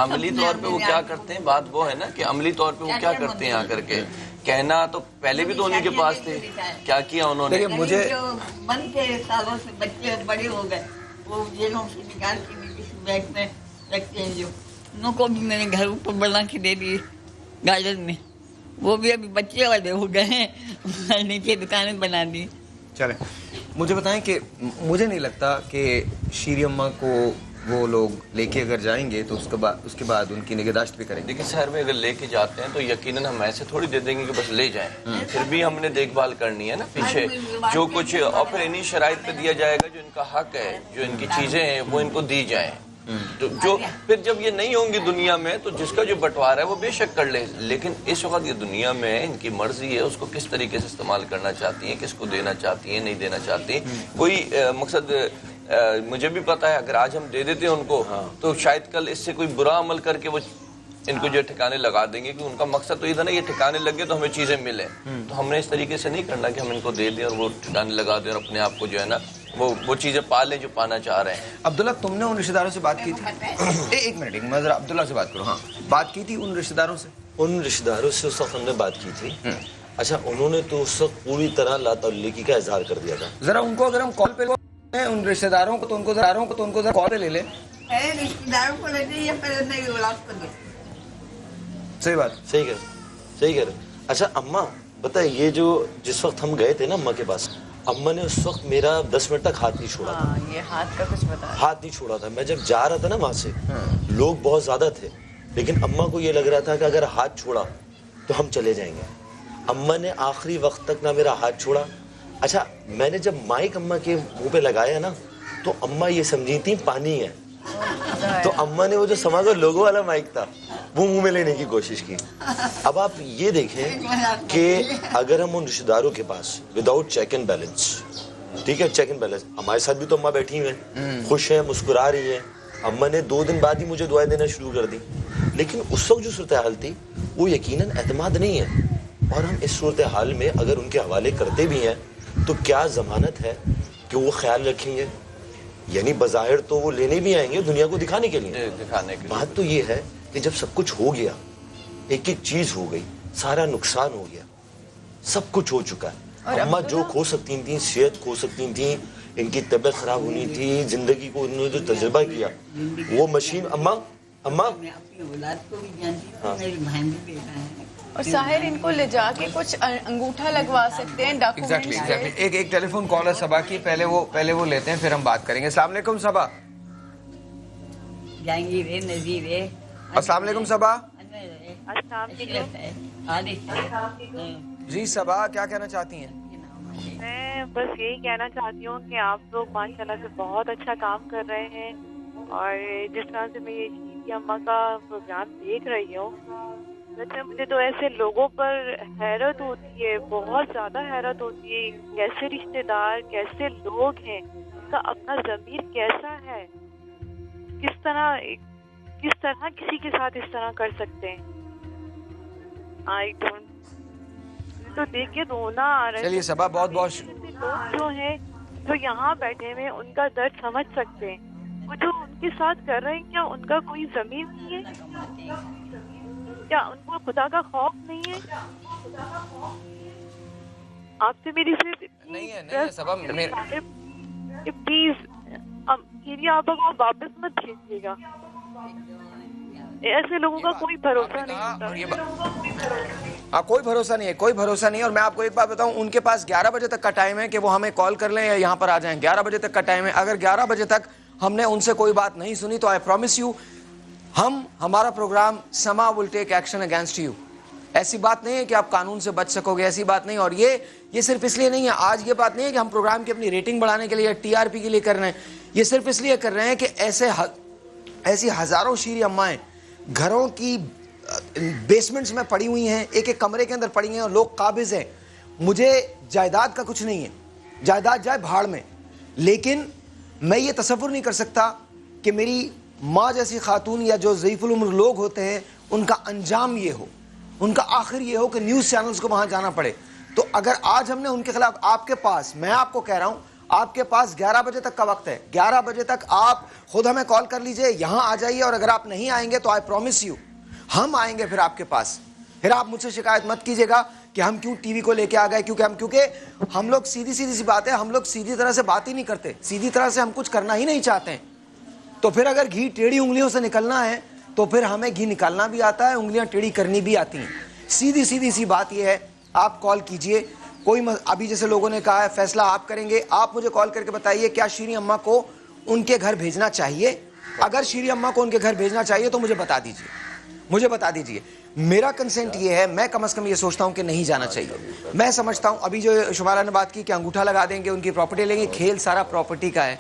अमली तौर पे वो क्या करते हैं, बात वो है ना कि अमली तौर पे वो क्या करते हैं आकर के, कहना तो पहले भी तो उन्हीं के पास थे, क्या किया उन्होंने? मुझे बंद के सालों से बच्चे बड़े हो गए, वो जेलों से निकाल के किसी बैग में रखते हैं, जो उनको भी मैंने घर ऊपर बना के दे दिए गार्डन में, वो भी अभी बच्चे वाले हो गए हैं, नीचे दुकानें बना दी। चले, मुझे बताएं कि मुझे नहीं लगता कि शीरी अम्मा को वो लोग लेके अगर जाएंगे तो उसके बाद उनकी निगहदाश्त भी करेंगे। देखिए शहर में अगर लेके जाते हैं तो यकीनन हम ऐसे थोड़ी दे देंगे कि बस ले जाएं, फिर भी हमने देखभाल करनी है ना पीछे जो कुछ, और फिर इन्हीं शराइत पे दिया जाएगा जो इनका हक है, जो इनकी चीजें हैं वो इनको दी जाएं। तो जो फिर जब ये नहीं होंगी दुनिया में तो जिसका जो बंटवारा है वो बेशक कर ले, लेकिन इस वक्त ये दुनिया में इनकी मर्जी है, उसको किस तरीके से इस्तेमाल करना चाहती हैं, किसको देना चाहती हैं, नहीं देना चाहती हैं, कोई मकसद मुझे भी पता है अगर आज हम दे देते हैं उनको तो शायद कल इससे कोई बुरा अमल करके वो इनको जो ठिकाने लगा देंगे कि उनका मकसद तो ये था ना ये ठिकाने लगे तो हमें चीजें मिले। तो हमने इस तरीके से नहीं करना कि हम इनको दे दें और वो ठिकाने लगा दें और अपने आप को जो है ना वो चीजें पा लें जो पाना चाह रहे हैं। अब्दुल्ला, तुमने उन रिश्तेदारों से बात की थी? एक मिनट मैं जरा अब्दुल्ला से बात करूँ। हाँ, बात की थी उन रिश्तेदारों से? उन रिश्तेदारों से उस वक्त हमने बात की थी। अच्छा, उन्होंने तो उस वक्त पूरी तरह लातल्लुकी का इजहार कर दिया था। जरा उनको अगर हम कॉल पे उन रिश्तेदारों को तो उनको जरा कॉल पे ले लें। रिश्तेदारों को लेते या फिर नहीं औलाद को ले। सही बात, सही कह रहे। अच्छा अम्मा बताए, ये जो जिस वक्त हम गए थे ना अम्मा के पास, अम्मा ने उस वक्त मेरा 10 मिनट तक हाथ नहीं छोड़ा था। ये हाथ का कुछ बता, हाथ नहीं छोड़ा था। मैं जब जा रहा था ना वहां से, लोग बहुत ज्यादा थे, लेकिन अम्मा को ये लग रहा था कि अगर हाथ छोड़ा तो हम चले जाएंगे। अम्मा ने आखिरी वक्त तक ना मेरा हाथ छोड़ा। अच्छा, मैंने जब माइक अम्मा के मुंह पे लगाया ना तो अम्मा ये समझी थी पानी है, तो अम्मा ने वो जो समा का लोगो वाला माइक था वो मुंह में लेने की कोशिश की। अब आप ये देखें कि अगर हम उन रिश्तेदारों के पास विदाउट चेक एंड बैलेंस, ठीक है, चेक एंड बैलेंस, हमारे साथ भी तो अम्मा बैठी हुई हैं, खुश हैं, मुस्कुरा रही हैं। अम्मा ने 2 दिन बाद ही मुझे दुआएं देना शुरू कर दी, लेकिन उस वक्त जो सूरत हाल थी वो यकीनन एतमाद नहीं है। और हम इस सूरत हाल में अगर उनके हवाले करते भी हैं तो क्या जमानत है कि वो ख्याल रखेंगे? यानी बज़ाहिर तो वो लेने भी आएंगे दुनिया को दिखाने के लिए। बात तो ये है कि जब सब कुछ हो गया, एक एक चीज हो गई, सारा नुकसान हो गया, सब कुछ हो चुका है। अम्मा जो खो सकती थी, सेहत खो सकती थी, इनकी तबीयत खराब होनी थी, जिंदगी को उन्होंने जो तजुर्बा किया वो मशीन अम्मा अपनी औलाद को भी जानती हूँ, मेरी बहन भी बेटा है। और साहिर इनको ले जाके कुछ अंगूठा लगवा सकते हैं, डॉक्यूमेंट्स। एग्जैक्टली। एक टेलीफोन कॉल है सबा की, पहले वो लेते हैं फिर हम बात करेंगे। अस्सलाम वालेकुम सबा। जहांगीर नजीर है। अस्सलाम वालेकुम सबा। जी सबा, क्या कहना चाहती हैं? मैं बस यही कहना चाहती हूँ कि आप लोग माशाल्लाह से बहुत अच्छा काम कर रहे हैं, और जिस तरह से मैं ये शीरी अम्मा का प्रोग्राम देख रही हूँ, वैसे मुझे तो ऐसे लोगों पर हैरत होती है, बहुत ज़्यादा हैरत होती है। कैसे रिश्तेदार, कैसे लोग हैं, इनका अपना ज़मीर कैसा है, किस तरह किसी के साथ इस तरह कर सकते हैं। आई डोंट, तो देख के रोना आ रहा है। चलिए सबा, बहुत बहुत लोग जो हैं जो यहाँ बैठे हुए उनका दर्द समझ सकते हैं। वो जो उनके साथ कर रहे हैं, क्या उनका कोई ज़मीर नहीं है? क्या उनको खुदा का खौफ नहीं है? आपसे मेरी सिर्फ नहीं है सबा, प्लीज शीरी आपा को वापस मत भेजिएगा। ऐसे लोगों का कोई भरोसा नहीं होता। हाँ, कोई भरोसा नहीं है। और मैं आपको एक बात बताऊं, उनके पास 11 बजे तक का टाइम है कि वो हमें कॉल कर लें या यहाँ पर आ जाएं। 11 बजे तक का टाइम है। अगर 11 बजे तक हमने उनसे कोई बात नहीं सुनी तो आई प्रॉमिस यू, हमारा program Samaa will take action against you. ऐसी बात नहीं है कि आप कानून से बच सकोगे, ऐसी बात नहीं। और ये सिर्फ इसलिए नहीं है, आज ये बात नहीं है कि हम प्रोग्राम की अपनी रेटिंग बढ़ाने के लिए या टीआरपी के लिए कर रहे हैं। ये सिर्फ इसलिए कर रहे हैं कि ऐसी हजारों शीरी अम्माएं घरों की बेसमेंट्स में पड़ी हुई हैं, एक एक कमरे के अंदर पड़ी हैं, और लोग काबिज हैं। मुझे जायदाद का कुछ नहीं है, जायदाद जाए भाड़ में, लेकिन मैं ये तसव्वुर नहीं कर सकता कि मेरी माँ जैसी खातून या जो ज़ईफ़ुल उम्र लोग होते हैं उनका अंजाम ये हो, उनका आखिर ये हो कि न्यूज़ चैनल्स को वहाँ जाना पड़े। तो अगर आज हमने उनके खिलाफ, आपके पास, मैं आपको कह रहा हूँ, आपके पास 11 बजे तक का वक्त है। 11 बजे तक आप खुद हमें कॉल कर लीजिए, यहाँ आ जाइए। और अगर आप नहीं आएंगे तो आई प्रॉमिस यू, हम आएंगे फिर आपके पास। फिर आप मुझसे शिकायत मत कीजिएगा कि हम क्यों टीवी को लेके आ गए, क्योंकि हम लोग सीधी सी बात है, हम लोग सीधी तरह से बात ही नहीं करते, सीधी तरह से हम कुछ करना ही नहीं चाहते हैं। तो फिर अगर घी टेढ़ी उंगलियों से निकलना है तो फिर हमें घी निकालना भी आता है, उंगलियां टेढ़ी करनी भी आती हैं। सीधी सी बात यह है, आप कॉल कीजिए। अभी जैसे लोगों ने कहा है, फैसला आप करेंगे। आप मुझे कॉल करके बताइए क्या शीरी अम्मा को उनके घर भेजना चाहिए अगर शीरी अम्मा को उनके घर भेजना चाहिए तो मुझे बता दीजिए, मुझे बता दीजिए। मेरा कंसेंट ये है, मैं कम से कम ये सोचता हूँ कि नहीं जाना चाहिए। मैं समझता हूँ अभी जो शुमारा ने बात की कि अंगूठा लगा देंगे, उनकी प्रॉपर्टी लेंगे, खेल सारा प्रॉपर्टी का है,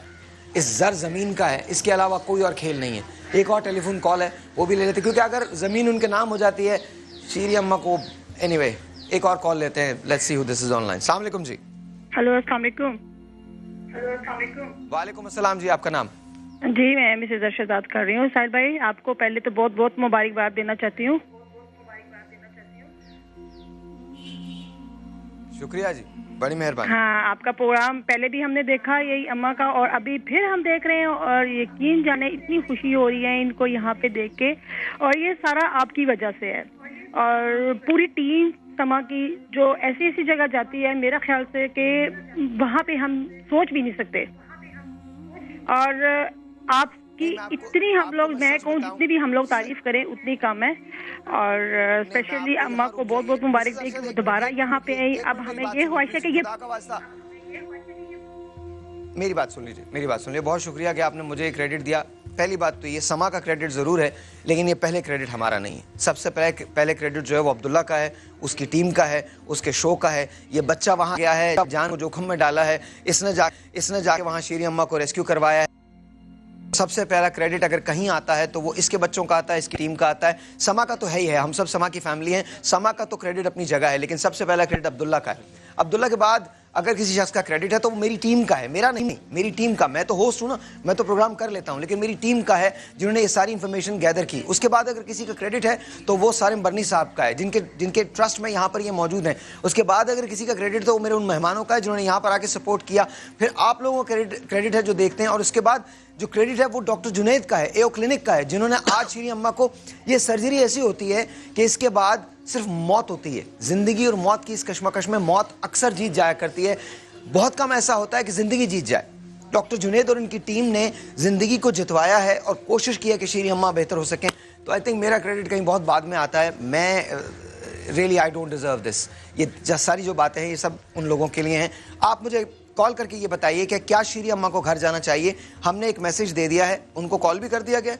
इस जर ज़मीन का है, इसके अलावा कोई और खेल नहीं है। एक और टेलीफोन कॉल है वो भी ले लेते, क्योंकि अगर ज़मीन उनके नाम हो जाती है शीरी अम्मा को, एनीवे एक और कॉल लेते हैं। Let's see who this is online. अस्सलाम वालेकुम जी। हेलो अस्सलाम वालेकुम। वालेकुम अस्सलाम जी, आपका नाम? जी मैं मिसेज अरशद बात कर रही हूँ। साहिल भाई आपको पहले तो बहुत बहुत मुबारकबाद देना चाहती हूँ। शुक्रिया जी, बड़ी मेहरबानी। हाँ, आपका प्रोग्राम पहले भी हमने देखा यही अम्मा का, और अभी फिर हम देख रहे हैं, और यकीन जाने इतनी खुशी हो रही है इनको यहाँ पे देख के, और ये सारा आपकी वजह से है। और पूरी टीम समा की जो ऐसी ऐसी जगह जाती है, मेरा ख्याल से कि वहाँ पे हम सोच भी नहीं सकते। और आपकी इतनी हम लोग, मैं कहूँ जितनी भी हम लोग तारीफ करें उतनी कम है। और स्पेशली अम्मा को बहुत बहुत मुबारक दे कि वो दोबारा यहाँ पे आई। अब हमें ये ख्वाहिश है कि ये, मेरी बात सुन लीजिए, मेरी बात सुन लीजिए। बहुत शुक्रिया कि आपने मुझे क्रेडिट दिया। पहली बात तो ये समा का क्रेडिट ज़रूर है, लेकिन ये पहले क्रेडिट हमारा नहीं है। सबसे पहले क्रेडिट जो है वो अब्दुल्ला का है, उसकी टीम का है, उसके शो का है। ये बच्चा वहाँ गया है, जान को जोखिम में डाला है, इसने जाके वहाँ शीरी अम्मा को रेस्क्यू करवाया है। सबसे पहला क्रेडिट अगर कहीं आता है तो वो इसके बच्चों का आता है, इसकी टीम का आता है। समा का तो है ही है, हम सब समा की फैमिली हैं, समा का तो क्रेडिट अपनी जगह है, लेकिन सबसे पहला क्रेडिट अब्दुल्ला का है। अब्दुल्ला के बाद अगर किसी शख्स का क्रेडिट है तो वो मेरी टीम का है, मेरा नहीं, मेरी टीम का। मैं तो होस्ट हूँ ना, मैं तो प्रोग्राम कर लेता हूँ, लेकिन मेरी टीम का है जिन्होंने ये सारी इंफॉर्मेशन गैदर की। उसके बाद अगर किसी का क्रेडिट है तो वो सारिम बर्नी साहब का है, जिनके ट्रस्ट में यहाँ पर ये मौजूद हैं। उसके बाद अगर किसी का क्रेडिट तो वो मेरे उन मेहमानों का है जिन्होंने यहाँ पर आके सपोर्ट किया। फिर आप लोगों का क्रेडिट है जो देखते हैं। और उसके बाद जो क्रेडिट है वो डॉक्टर जुनैद का है, एओ क्लिनिक का है, जिन्होंने आज शीरी अम्मा को, ये सर्जरी ऐसी होती है कि इसके बाद सिर्फ मौत होती है। जिंदगी और मौत की इस कश्मकश में मौत अक्सर जीत जाया करती है, बहुत कम ऐसा होता है कि जिंदगी जीत जाए। डॉक्टर जुनैद और उनकी टीम ने जिंदगी को जितवाया है और कोशिश की है कि शीरी अम्मा बेहतर हो सकें। तो आई थिंक मेरा क्रेडिट कहीं बहुत बाद में आता है। मैं really I don't deserve this. ये सारी जो बातें हैं ये सब उन लोगों के लिए हैं। आप मुझे कॉल करके ये बताइए कि क्या शीरी अम्मा को घर जाना चाहिए। हमने एक मैसेज दे दिया है, उनको कॉल भी कर दिया गया,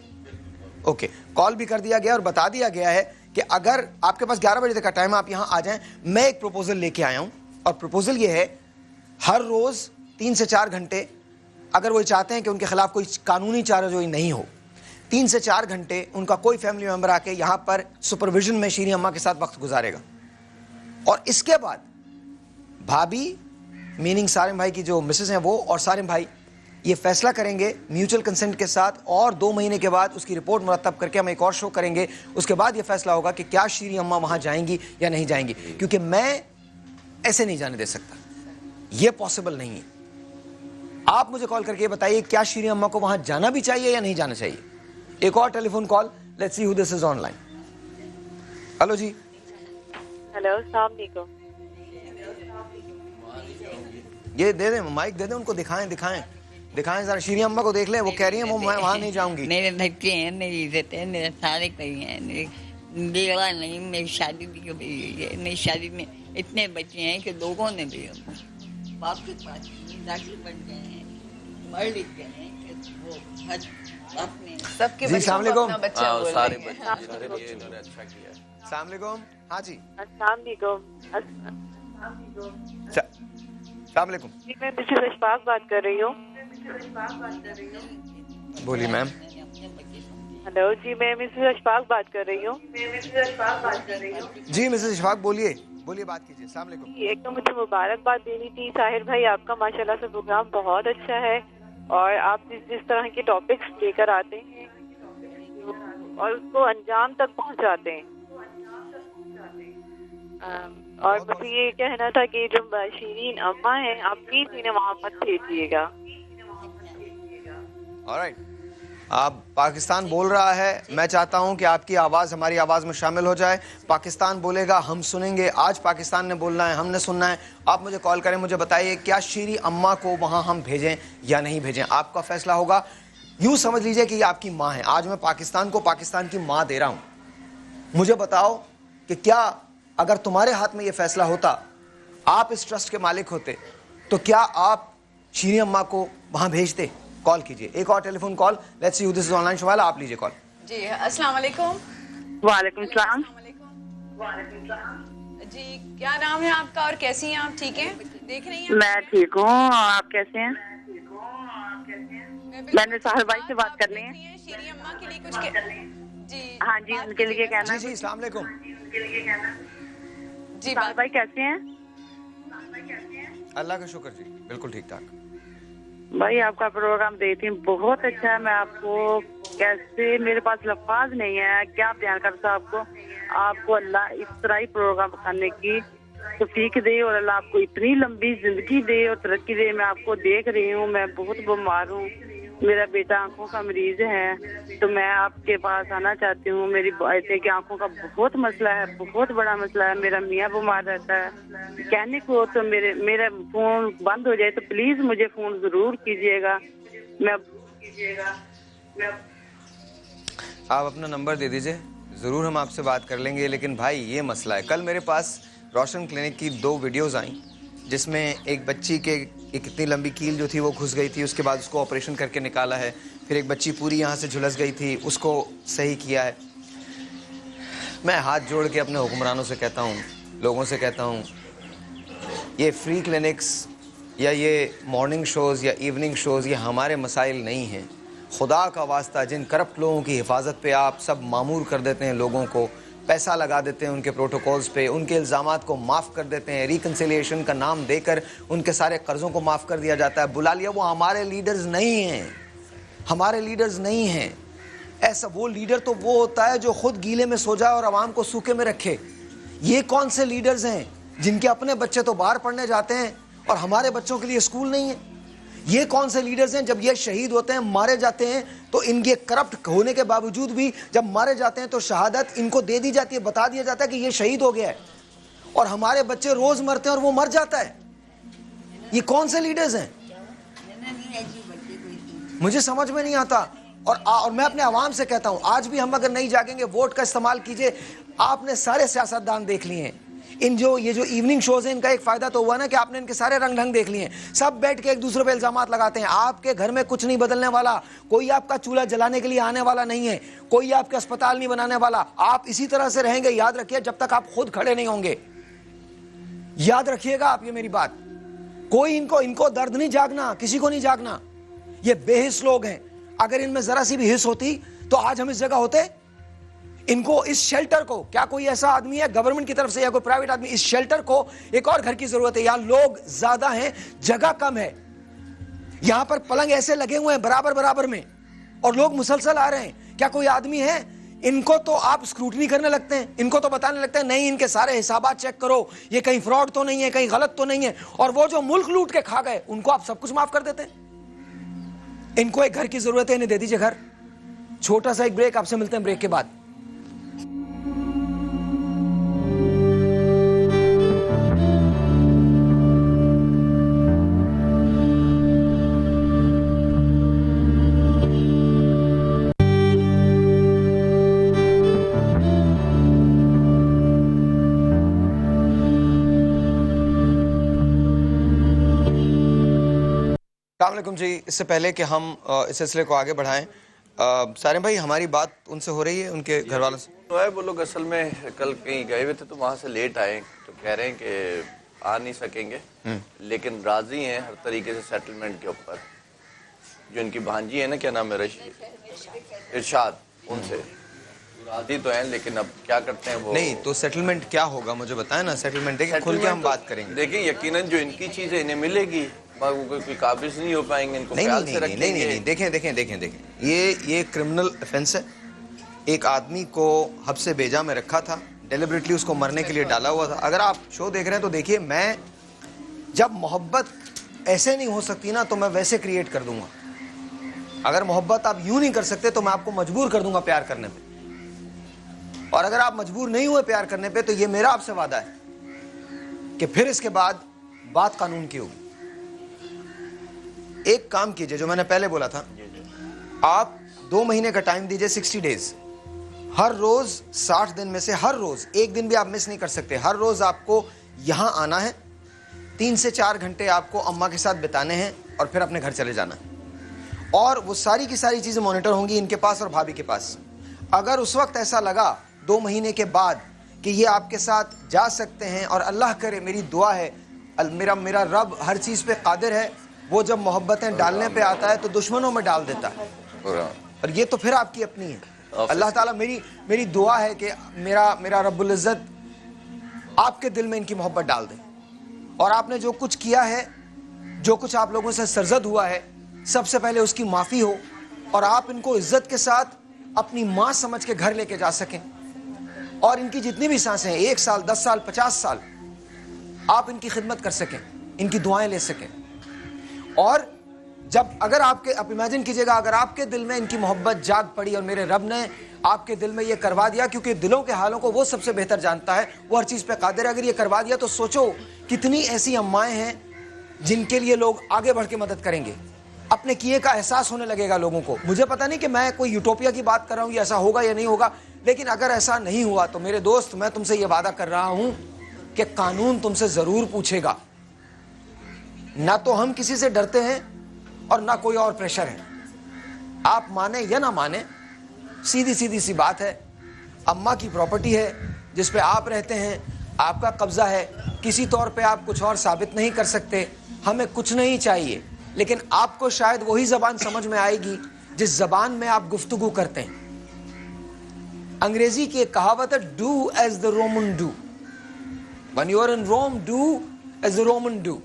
ओके, कॉल भी कर दिया गया और बता दिया गया है कि अगर आपके पास 11 बजे तक का टाइम, आप यहाँ आ जाएं। मैं एक प्रपोजल लेके आया हूँ, और प्रपोजल ये है, हर रोज़ 3 से 4 घंटे, अगर वो चाहते हैं कि उनके खिलाफ कोई कानूनी चाराजोई नहीं हो, 3 से 4 घंटे उनका कोई फैमिली मेम्बर आके यहाँ पर सुपरविजन में शीरी अम्मा के साथ वक्त गुजारेगा। और इसके बाद भाभी, मीनिंग सारिम भाई की जो मिसेस हैं वो, और सारिम भाई ये फैसला करेंगे म्यूचुअल कंसेंट के साथ, और 2 महीने के बाद उसकी रिपोर्ट मुरतब करके हम एक और शो करेंगे। उसके बाद ये फैसला होगा कि क्या शीरी अम्मा वहाँ जाएंगी या नहीं जाएंगी, क्योंकि मैं ऐसे नहीं जाने दे सकता, ये पॉसिबल नहीं है। आप मुझे कॉल करके बताइए क्या शीरी अम्मा को वहाँ जाना भी चाहिए या नहीं जाना चाहिए। एक और telephone call, let's see who this is online. Hello जी। हेलो, अस्सलाम वालेकुम। ये दे दें, माइक दे दें उनको, दिखाएं जरा, शीरी अम्मा को देख लें। वो कह रही हैं वो मैं वहाँ नहीं जाऊंगी। मेरे बच्चे हैं, मेरी इज्जत है, मेरे सारे कहीं हैं, मेरी बेवा नहीं, मेरी शादी भी कभी हुई है। मेरी शादी में इतने बच्चे हैं कि लोगों ने भी बाप के पास डॉक्टर बन गए हैं, पढ़ लिख गए हैं कि वो अपने सबके जी, अस्सलाम वालेकुम। सारे बच्चे इन्होंने अच्छा किया। अस्सलाम वालेकुम। हाँ जी, अस्सलाम वालेकुम। अस्सलाम वालेकुम। जी मैं मिसेस अशफाक बात कर रही हूँ। बोलिए मैम। हेलो जी, मैं मिसेस अशफाक बात कर रही हूँ। जी मिसेस अशफाक बोलिए, बात कीजिए। अस्सलाम वालेकुम। एक तो मुझे मुबारकबाद देनी थी साहिर भाई, आपका माशाल्लाह से प्रोग्राम बहुत अच्छा है, और आप जिस तरह के टॉपिक्स लेकर आते हैं और उसको अंजाम तक पहुंचाते हैं। और मुझे ये कहना था कि जो शीरीन अम्मा है, आप प्लीज इन्हें वहाँ मत भेजिएगा। ऑलराइट, आप पाकिस्तान बोल रहा है, मैं चाहता हूं कि आपकी आवाज़ हमारी आवाज़ में शामिल हो जाए। पाकिस्तान बोलेगा, हम सुनेंगे। आज पाकिस्तान ने बोलना है, हमने सुनना है। आप मुझे कॉल करें, मुझे बताइए क्या शीरी अम्मा को वहाँ हम भेजें या नहीं भेजें। आपका फैसला होगा। यूँ समझ लीजिए कि ये आपकी माँ है। आज मैं पाकिस्तान को पाकिस्तान की माँ दे रहा हूँ। मुझे बताओ कि क्या अगर तुम्हारे हाथ में ये फैसला होता, आप इस ट्रस्ट के मालिक होते, तो क्या आप शीरी अम्मा को वहाँ भेजते? कॉल कीजिए, एक और telephone call. Let's see who this is online. Shubhala, आप लीजिए कॉल. जी अस्सलाम वालेकुम. वालेकुम सलाम. जी क्या नाम है आपका और कैसी हैं आप? ठीक हैं, देख रही हैं? मैं ठीक हूँ, आप कैसे हैं? मैंने साहिर भाई से बात करनी है. शीरी अम्मा के लिए कुछ जी हाँ जी, उनके लिए कहना है. जी अस्सलाम वालेकुम. जी साहिर भाई कैसे हैं? अल्लाह का शुक्र जी, बिल्कुल ठीक ठाक. भाई आपका प्रोग्राम देखती हूँ, बहुत अच्छा है. मैं आपको कैसे, मेरे पास लफ्ज नहीं है, क्या बयान कर सकता आपको. आपको अल्लाह इस तरह ही प्रोग्राम करने की तौफीक दे और अल्लाह आपको इतनी लंबी जिंदगी दे और तरक्की दे. मैं आपको देख रही हूँ, मैं बहुत बीमार हूँ, मेरा बेटा आंखों का मरीज है, तो मैं आपके पास आना चाहती हूँ. मेरी बेटे की आंखों का बहुत मसला है, बहुत बड़ा मसला है. मेरा मियाँ बीमार रहता है. कहने को तो मेरा फोन बंद हो जाए तो प्लीज मुझे फोन जरूर कीजिएगा. आप अपना नंबर दे दीजिए, ज़रूर हम आपसे बात कर लेंगे. लेकिन भाई ये मसला है. कल मेरे पास रोशन क्लिनिक की 2 वीडियोज़ आई जिसमें एक बच्ची के एक इतनी लंबी कील जो थी वो घुस गई थी, उसके बाद उसको ऑपरेशन करके निकाला है. फिर एक बच्ची पूरी यहाँ से झुलस गई थी, उसको सही किया है. मैं हाथ जोड़ के अपने हुक्मरानों से कहता हूँ, लोगों से कहता हूँ, ये फ्री क्लिनिक्स या ये मॉर्निंग शोज़ या इवनिंग शोज़ ये हमारे मसाइल नहीं हैं. खुदा का वास्ता, जिन करप्ट लोगों की हिफाजत पे आप सब मामूर कर देते हैं, लोगों को पैसा लगा देते हैं उनके प्रोटोकॉल्स पे, उनके इल्ज़ामात को माफ़ कर देते हैं, रिकन्सिलिएशन का नाम देकर उनके सारे कर्ज़ों को माफ़ कर दिया जाता है. बुला लिया, वो हमारे लीडर्स नहीं हैं, हमारे लीडर्स नहीं हैं. ऐसा वो लीडर तो वो होता है जो खुद गीले में सो जाए और आवाम को सूखे में रखे. ये कौन से लीडर्स हैं जिनके अपने बच्चे तो बाहर पढ़ने जाते हैं और हमारे बच्चों के लिए स्कूल नहीं है? ये कौन से लीडर्स हैं जब ये शहीद होते हैं, मारे जाते हैं, तो इनके करप्ट होने के बावजूद भी जब मारे जाते हैं तो शहादत इनको दे दी जाती है, बता दिया जाता है कि ये शहीद हो गया है, और हमारे बच्चे रोज मरते हैं और वो मर जाता है. ये कौन से लीडर्स हैं? मुझे समझ में नहीं आता. और मैं अपने आवाम से कहता हूं, आज भी हम अगर नहीं जागेंगे, वोट का इस्तेमाल कीजिए. आपने सारे सियासतदान देख लिए हैं. ये जो इवनिंग शोज हैं, इनका एक फायदा तो हुआ ना कि आपने इनके सारे रंग ढंग देख लिए हैं. सब बैठ के एक दूसरे पे इल्जामात लगाते हैं. आपके घर में कुछ नहीं बदलने वाला, कोई आपका चूल्हा जलाने के लिए आने वाला नहीं है, कोई आपके अस्पताल नहीं बनाने वाला. आप इसी तरह से रहेंगे, याद रखिए, जब तक आप खुद खड़े नहीं होंगे. याद रखिएगा आप ये मेरी बात. कोई इनको दर्द नहीं जागना, किसी को नहीं जागना. ये बेहिस लोग हैं. अगर इनमें जरा सी भी हिस्स होती तो आज हम इस जगह होते. इनको इस शेल्टर को, क्या कोई ऐसा आदमी है गवर्नमेंट की तरफ से या कोई प्राइवेट आदमी, इस शेल्टर को एक और घर की जरूरत है. यहाँ लोग ज्यादा हैं, जगह कम है. यहां पर पलंग ऐसे लगे हुए हैं बराबर में और लोग मुसलसल आ रहे हैं. क्या कोई आदमी है? इनको तो आप स्क्रूटनी करने लगते हैं, इनको तो बताने लगते हैं नहीं, इनके सारे हिसाबात चेक करो, ये कहीं फ्रॉड तो नहीं है, कहीं गलत तो नहीं है. और वो जो मुल्क लूट के खा गए उनको आप सब कुछ माफ कर देते हैं. इनको एक घर की जरूरत है, इन्हें दे दीजिए घर. छोटा सा एक ब्रेक, आपसे मिलते हैं ब्रेक के बाद. अस्सलामुअलैकुम जी. इससे पहले कि हम इस सिलसिले को आगे बढ़ाएं, सारिम भाई हमारी बात उनसे हो रही है, उनके घर वालों से? वो लोग असल में कल कहीं गए हुए थे तो वहाँ से लेट आए, तो कह रहे हैं कि आ नहीं सकेंगे, लेकिन राजी हैं हर तरीके से सेटलमेंट के ऊपर. जो इनकी भांजी है ना, क्या नाम है, इरशाद, उनसे राजी तो हैं, लेकिन अब क्या करते हैं वो. नहीं तो सेटलमेंट क्या होगा मुझे बताएं ना. सेटलमेंट देखिए, खुल के हम बात करेंगे. देखिए यकीनन जो इनकी चीज़ है इन्हें मिलेगी, कोई काबिज नहीं हो पाएंगे, इनको ख्याल से रखेंगे. नहीं, देखें, ये क्रिमिनल ऑफेंस है. एक आदमी को हब्से बेजा में रखा था, डेलिबरेटली उसको मरने के लिए डाला हुआ था. अगर आप शो देख रहे हैं तो देखिए, मैं जब मोहब्बत ऐसे नहीं हो सकती ना तो मैं वैसे क्रिएट कर दूंगा. अगर मोहब्बत आप यूं नहीं कर सकते तो मैं आपको मजबूर कर दूंगा प्यार करने पे. और अगर आप मजबूर नहीं हुए प्यार करने पे तो ये मेरा आपसे वादा है कि फिर इसके बाद बात कानून की होगी. एक काम कीजिए, जो मैंने पहले बोला था, आप 2 महीने का टाइम दीजिए, 60 डेज. हर रोज 60 दिन में से हर रोज एक दिन भी आप मिस नहीं कर सकते. हर रोज आपको यहां आना है, 3 से 4 घंटे आपको अम्मा के साथ बिताने हैं और फिर अपने घर चले जाना है. اور وہ ساری کی ساری چیزیں مانیٹر ہوں گی ان کے پاس اور بھابھی کے پاس. اگر اس وقت ایسا لگا 2 مہینے کے بعد کہ یہ آپ کے ساتھ جا سکتے ہیں, اور اللہ کرے, میری دعا ہے, میرا رب ہر چیز پہ قادر ہے, وہ جب محبتیں ڈالنے پہ آتا ہے تو دشمنوں میں ڈال دیتا ہے, اور یہ تو پھر آپ کی اپنی ہے. اللہ تعالیٰ میری دعا ہے کہ میرا رب العزت آپ کے دل میں ان کی محبت ڈال دے, اور آپ نے جو کچھ کیا ہے, جو کچھ آپ لوگوں سے سرزد ہوا ہے, سب سے پہلے اس کی معافی ہو, اور آپ ان کو عزت کے ساتھ اپنی ماں سمجھ کے گھر لے کے جا سکیں, اور ان کی جتنی بھی سانسیں ہیں 1 سال 10 سال 50 سال آپ ان کی خدمت کر سکیں, ان کی دعائیں لے سکیں. اور جب اگر آپ امیجن کیجئے گا, اگر آپ کے دل میں ان کی محبت جاگ پڑی اور میرے رب نے آپ کے دل میں یہ کروا دیا, کیونکہ دلوں کے حالوں کو وہ سب سے بہتر جانتا ہے, وہ ہر چیز پہ قادر ہے, اگر یہ کروا دیا تو سوچو کتنی ایسی امائیں ہیں جن کے لیے لوگ آگے بڑھ کے مدد کریں گے, اپنے کیے کا احساس ہونے لگے گا لوگوں کو. مجھے پتہ نہیں کہ میں کوئی یوٹوپیا کی بات کر رہا ہوں, یہ ایسا ہوگا یا نہیں ہوگا, لیکن اگر ایسا نہیں ہوا تو میرے دوست میں تم سے یہ وعدہ کر رہا ہوں کہ قانون تم سے ضرور پوچھے گا. نہ تو ہم کسی سے ڈرتے ہیں اور نہ کوئی اور پریشر ہے, آپ مانیں یا نہ مانیں, سیدھی سی بات ہے. اماں کی پراپرٹی ہے جس پہ آپ رہتے ہیں, آپ کا قبضہ ہے, کسی طور پہ آپ کچھ اور ثابت نہیں کر سکتے. ہمیں کچھ نہیں چاہیے, لیکن آپ کو شاید وہی زبان سمجھ میں آئے گی جس زبان میں آپ گفتگو کرتے ہیں. انگریزی کی ایک کہاوت ہے, do as the Roman do. When you are in Rome, do as the Roman do.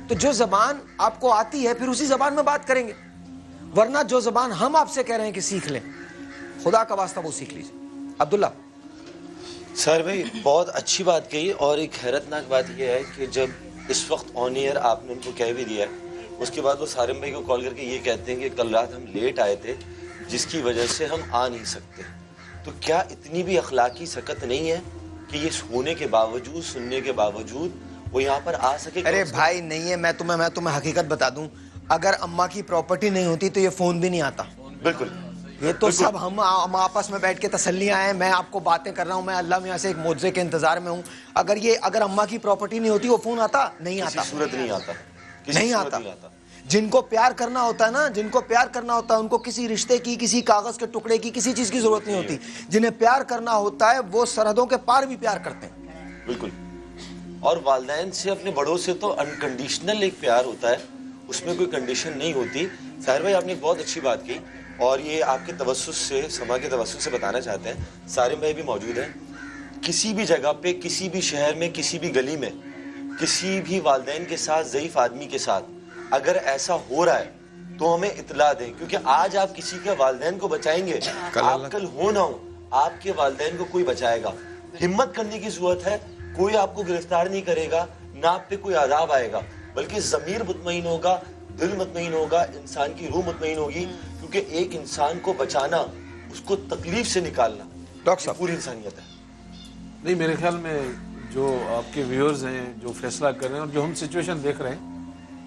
تو جو زبان آپ کو آتی ہے پھر اسی زبان میں بات کریں گے, ورنہ جو زبان ہم آپ سے کہہ رہے ہیں کہ سیکھ لیں, خدا کا واسطہ وہ سیکھ لیجیے. عبداللہ. سر بھائی بہت اچھی بات کہی, اور ایک حیرتناک بات یہ ہے کہ جب اس وقت آن ایئر آپ نے ان کو کہہ بھی دیا ہے, اس کے بعد وہ سارم بھائی کو کال کر کے یہ کہتے ہیں کہ کل رات ہم لیٹ آئے تھے جس کی وجہ سے ہم آ نہیں سکتے. تو کیا اتنی بھی اخلاقی سکت نہیں ہے کہ یہ ہونے کے باوجود, سننے کے باوجود وہ یہاں پر آ سکے؟ ارے بھائی نہیں ہے, میں تمہیں حقیقت بتا دوں, اگر اماں کی پراپرٹی نہیں ہوتی تو یہ فون بھی نہیں آتا. بالکل, یہ تو سب ہم آپس میں بیٹھ کے تسلیاں ہیں, میں آپ کو باتیں کر رہا ہوں, میں اللہ میاں سے ایک معجزے کے انتظار میں ہوں. اگر اماں کی پراپرٹی نہیں ہوتی وہ فون آتا نہیں آتا, صورت نہیں آتا, نہیں آتا. جن کو پیار کرنا ہوتا ہے نا, جن کو پیار کرنا ہوتا ہے ان کو کسی رشتے کی, کسی کاغذ کے ٹکڑے کی, کسی چیز کی ضرورت نہیں ہوتی. جنہیں پیار کرنا ہوتا ہے وہ سرحدوں کے پار بھی پیار کرتے ہیں. بالکل. اور والدین سے, اپنے بڑوں سے تو انکنڈیشنل ایک پیار ہوتا ہے, اس میں کوئی کنڈیشن نہیں ہوتی. ظاہر بھائی آپ نے بہت اچھی بات کی, اور یہ آپ کے توسط سے, سما کے توسط سے بتانا چاہتے ہیں. سارم بھائی بھی موجود ہیں. کسی بھی جگہ پہ, کسی بھی شہر میں, کسی بھی گلی میں, کسی بھی والدین کے ساتھ, ضعیف آدمی کے ساتھ اگر ایسا ہو رہا ہے تو ہمیں اطلاع دیں, کیونکہ آج آپ کسی کے والدین کو بچائیں گے, آپ کل ہو نہ ہو آپ کے والدین کو کوئی بچائے گا. ہمت کرنے کی ضرورت ہے. کوئی آپ کو گرفتار نہیں کرے گا, نہ آپ پہ کوئی عذاب آئے گا, بلکہ ضمیر مطمئن ہوگا, دل مطمئن ہوگا, انسان کی روح مطمئن ہوگی, کیونکہ ایک انسان کو بچانا, اس کو تکلیف سے نکالنا ڈاکٹر صاحب پوری انسانیت ہے. نہیں, میرے خیال میں جو آپ کے ویورز ہیں جو فیصلہ کر رہے ہیں اور جو ہم سچویشن دیکھ رہے ہیں,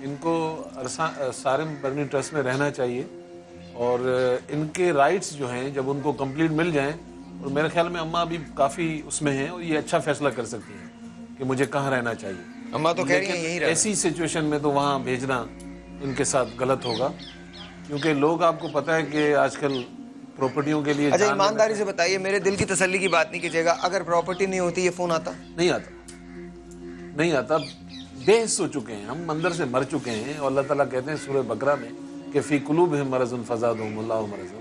ان کو سارم برنی ٹرسٹ میں رہنا چاہیے, اور ان کے رائٹس جو ہیں جب ان کو کمپلیٹ مل جائیں, اور میرے خیال میں اماں بھی کافی اس میں ہیں اور یہ اچھا فیصلہ کر سکتی ہیں کہ مجھے کہاں رہنا چاہیے. اماں تو کہہ رہی ہیں یہی رہنا. ایسی سچویشن میں تو وہاں بھیجنا ان کے ساتھ غلط ہوگا, کیونکہ لوگ, آپ کو پتہ ہے کہ آج کل پراپرٹیوں کے لیے. اچھا ایمانداری سے بتائیے, میرے دل کی تسلی کی بات نہیں کیجیے گا, اگر پراپرٹی نہیں ہوتی یہ فون آتا؟ نہیں آتا. بے حس ہو چکے ہیں ہم, اندر سے مر چکے ہیں, اور اللہ تعالیٰ کہتے ہیں سورہ بقرہ میں کہ فی قلوبہم مرض فزادہم اللہ مرضا.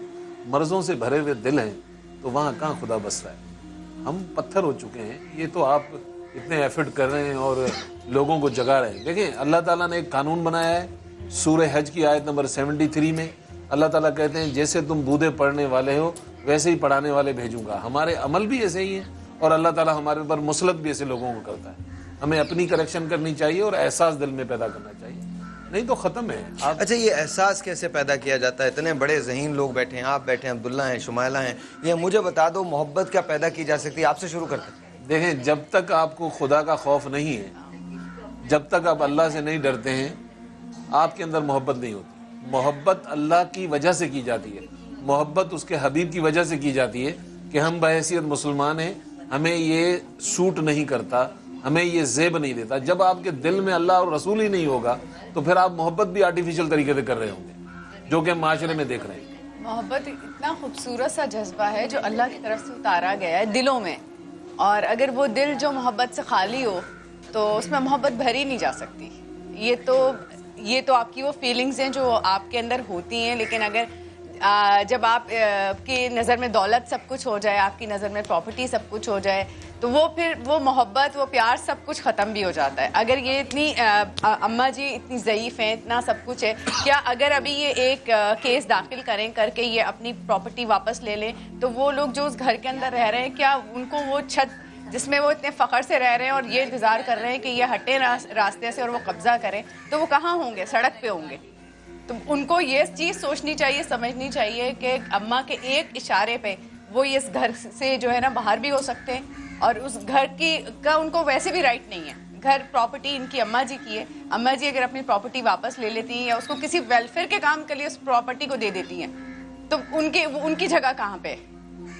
مرضوں سے بھرے ہوئے دل ہیں, تو وہاں کہاں خدا بس رہا ہے. ہم پتھر ہو چکے ہیں. یہ تو آپ اتنے ایفرٹ کر رہے ہیں اور لوگوں کو جگا رہے ہیں. دیکھیں, اللہ تعالیٰ نے ایک قانون بنایا ہے. سورہ حج کی آیت نمبر 73 میں اللہ تعالیٰ کہتے ہیں جیسے تم بودے پڑھنے والے ہو ویسے ہی پڑھانے والے بھیجوں گا. ہمارے عمل بھی ایسے ہی ہیں, اور اللہ تعالیٰ ہمارے اوپر مسلط بھی ایسے لوگوں کو کرتا ہے. ہمیں اپنی کریکشن کرنی چاہیے اور احساس دل میں پیدا کرنا چاہیے, نہیں تو ختم ہے. اچھا, یہ احساس کیسے پیدا کیا جاتا ہے؟ اتنے بڑے ذہین لوگ بیٹھے ہیں, آپ بیٹھے ہیں, عبداللہ ہیں, شمائلہ ہیں, یہ مجھے بتا دو محبت کیا پیدا کی جا سکتی ہے؟ آپ سے شروع کرتے ہیں. دیکھیں, جب تک آپ کو خدا کا خوف نہیں ہے, جب تک آپ اللہ سے نہیں ڈرتے ہیں, آپ کے اندر محبت نہیں ہوتی. محبت اللہ کی وجہ سے کی جاتی ہے, محبت اس کے حبیب کی وجہ سے کی جاتی ہے کہ ہم بحیثیت مسلمان ہیں, ہمیں یہ سوٹ نہیں کرتا, ہمیں یہ زیب نہیں دیتا. جب آپ کے دل میں اللہ اور رسول ہی نہیں ہوگا تو پھر آپ محبت بھی آرٹیفیشل طریقے سے کر رہے ہوں گے. जो कि हम माशरे में देख रहे हैं। मोहब्बत इतना खूबसूरत सा जज्बा है जो अल्लाह की तरफ से उतारा गया है दिलों में, और अगर वो दिल जो मोहब्बत से खाली हो तो उसमें मोहब्बत भरी नहीं जा सकती। ये तो आपकी वो फीलिंग्स हैं जो आपके अंदर होती हैं, लेकिन अगर जब आप की नज़र में दौलत सब कुछ हो जाए, आपकी नज़र में प्रॉपर्टी सब कुछ हो जाए, तो वो फिर वो मोहब्बत, वो प्यार सब कुछ ख़त्म भी हो जाता है। अगर ये इतनी अम्मा जी इतनी ज़ईफ़ हैं, इतना सब कुछ है, क्या अगर अभी ये एक केस दाखिल करें करके ये अपनी प्रॉपर्टी वापस ले लें, तो वो लोग जो उस घर के अंदर रह रहे हैं, क्या उनको वो छत जिसमें वो इतने फ़ख्र से रह रहे हैं और ये इंतज़ार कर रहे हैं कि ये हटे रास्ते से और वो कब्ज़ा करें, तो वो कहाँ होंगे? सड़क पे होंगे। तो उनको ये चीज़ सोचनी चाहिए, समझनी चाहिए कि अम्मा के एक इशारे पे वो इस घर से जो है ना बाहर भी हो सकते हैं, और उस घर का उनको वैसे भी राइट नहीं है। घर प्रॉपर्टी इनकी अम्मा जी की है। अम्मा जी अगर अपनी प्रॉपर्टी वापस ले लेती हैं या उसको किसी वेलफेयर के काम के लिए उस प्रॉपर्टी को दे देती हैं, तो उनकी जगह कहाँ पे?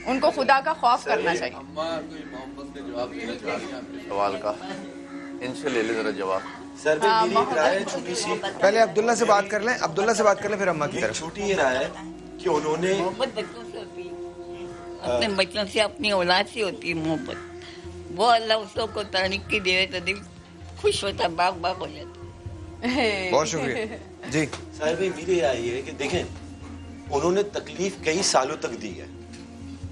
उनको खुदा का खौफ करना चाहिए। अम्मा कोई मोहम्मद का जवाब देना चाहती हैं आपके सवाल का, इनसे ले ले जरा जवाब। सर मेरी एक राय है छोटी सी, पहले अब्दुल्ला से बात कर लें, अब्दुल्ला से बात कर लें, फिर अम्मा की तरफ। छोटी ये राय है कि उन्होंने मोहब्बत बच्चों से होती है, अपने बच्चों से, अपनी औलाद से होती है मोहब्बत। वो अल्लाह उसको तारीख की दे तो दिल खुश होता, बाग बाग हो जाता। बहुत शुक्रिया जी। साहिर भाई मेरी राय ये है कि देखें, उन्होंने तकलीफ कई सालों तक दी है,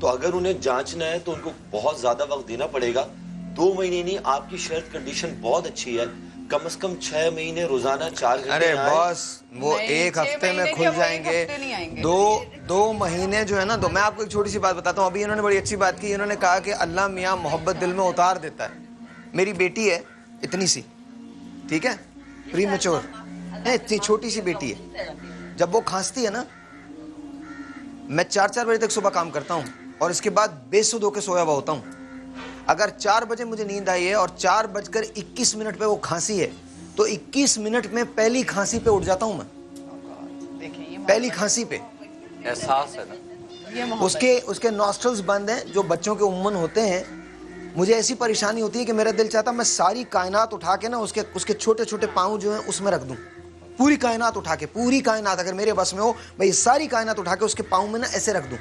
तो अगर उन्हें जांचना है तो उनको बहुत ज्यादा वक्त देना पड़ेगा। 2 महीने नहीं, आपकी शर्त कंडीशन बहुत अच्छी है, कम से कम 6 महीने रोजाना 4 घंटे। अरे बॉस, वो एक हफ्ते में खुल जाएंगे। दो महीने जो है ना, मैं आपको एक छोटी सी बात बताता हूँ। अभी इन्होंने बड़ी अच्छी बात की, इन्होंने कहा कि अल्लाह मियाँ मोहब्बत दिल में उतार देता है। मेरी बेटी है इतनी सी, ठीक है, प्री मैच्योर है, इतनी छोटी सी बेटी है। जब वो खांसती है ना, मैं 4-4 बजे तक सुबह काम करता हूँ और इसके बाद बेसुध होकर सोया हुआ होता हूँ। अगर 4 बजे मुझे नींद आई है और 4:21 पे वो खांसी है, तो 21 मिनट में पहली खांसी पे उठ जाता हूं मैं। पहली खांसी पे एहसास है ना, उसके नॉस्ट्रल्स बंद हैं, जो बच्चों के उम्मन होते हैं। मुझे ऐसी परेशानी होती है कि मेरा दिल चाहता मैं सारी कायनात उठा के ना उसके छोटे छोटे पाँव जो हैं उसमें रख दूं। पूरी कायनात उठा के, पूरी कायनात अगर मेरे बस में हो, मैं ये सारी कायनात उठा के उसके पाँव में ना ऐसे रख दूं।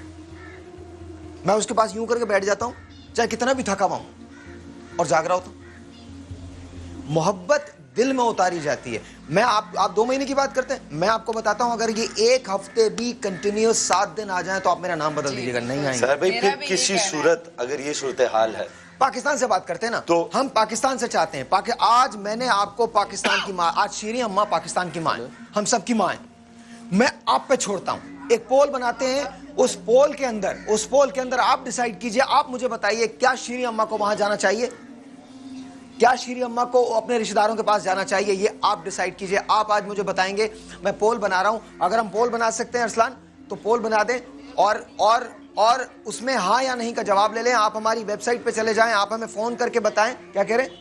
मैं उसके पास यूं करके बैठ जाता हूं, चाहे कितना भी थका हुआ हूं और जाग रहा होता हूं। मोहब्बत दिल में उतारी जाती है। मैं आप 2 महीने की बात करते हैं, मैं आपको बताता हूं, अगर ये 1 हफ्ते भी कंटिन्यूस 7 दिन आ जाए तो आप मेरा नाम बदल दीजिएगा, नहीं आएंगे। सर भाई फिर किसी सूरत अगर ये सूरत हाल है, पाकिस्तान से बात करते हैं ना, तो हम पाकिस्तान से चाहते हैं। आज मैंने आपको पाकिस्तान की माँ, आज शीरी अम्मा पाकिस्तान की माँ है, हम सब की माँ है। मैं आप पे छोड़ता हूं, एक पोल बनाते हैं, उस पोल के अंदर आप डिसाइड कीजिए, आप मुझे बताइए क्या शीरी अम्मा को वहां जाना चाहिए, क्या शीरी अम्मा को अपने रिश्तेदारों के पास जाना चाहिए, ये आप डिसाइड कीजिए। आप आज मुझे बताएंगे, मैं पोल बना रहा हूं। अगर हम पोल बना सकते हैं अरसलान, तो पोल बना दें और उसमें हाँ या नहीं का जवाब ले लें। आप हमारी वेबसाइट पे चले जाएं, आप हमें फोन करके बताएं क्या कह रहे हैं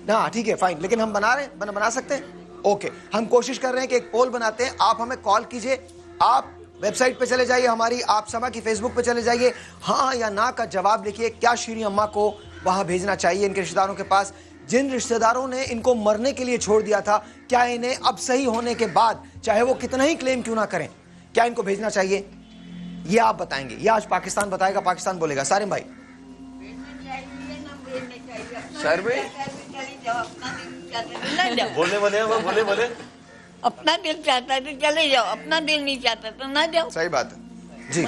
ना, ठीक है फाइन, लेकिन हम बना सकते हैं। ओके, हम कोशिश कर रहे हैं कि एक पोल बनाते हैं, आप हमें कॉल कीजिए, आप वेबसाइट पे चले जाइए हमारी, आप सभा की फेसबुक पे चले जाइए, हाँ या ना का जवाब लिखिए। क्या शीरी अम्मा को वहां भेजना चाहिए इनके रिश्तेदारों के पास? जिन रिश्तेदारों ने इनको मरने के लिए छोड़ दिया था, क्या इन्हें अब सही होने के बाद, चाहे वो कितना ही क्लेम क्यों ना करें, क्या इनको भेजना चाहिए? ये आप बताएंगे, ये आज पाकिस्तान बताएगा, पाकिस्तान बोलेगा। सारिम भाई, सर भाई बोलने वाले हैं वो, बोले अपना दिल चाहता है तो चले जाओ, अपना दिल नहीं चाहता तो ना जाओ। सही बात है जी।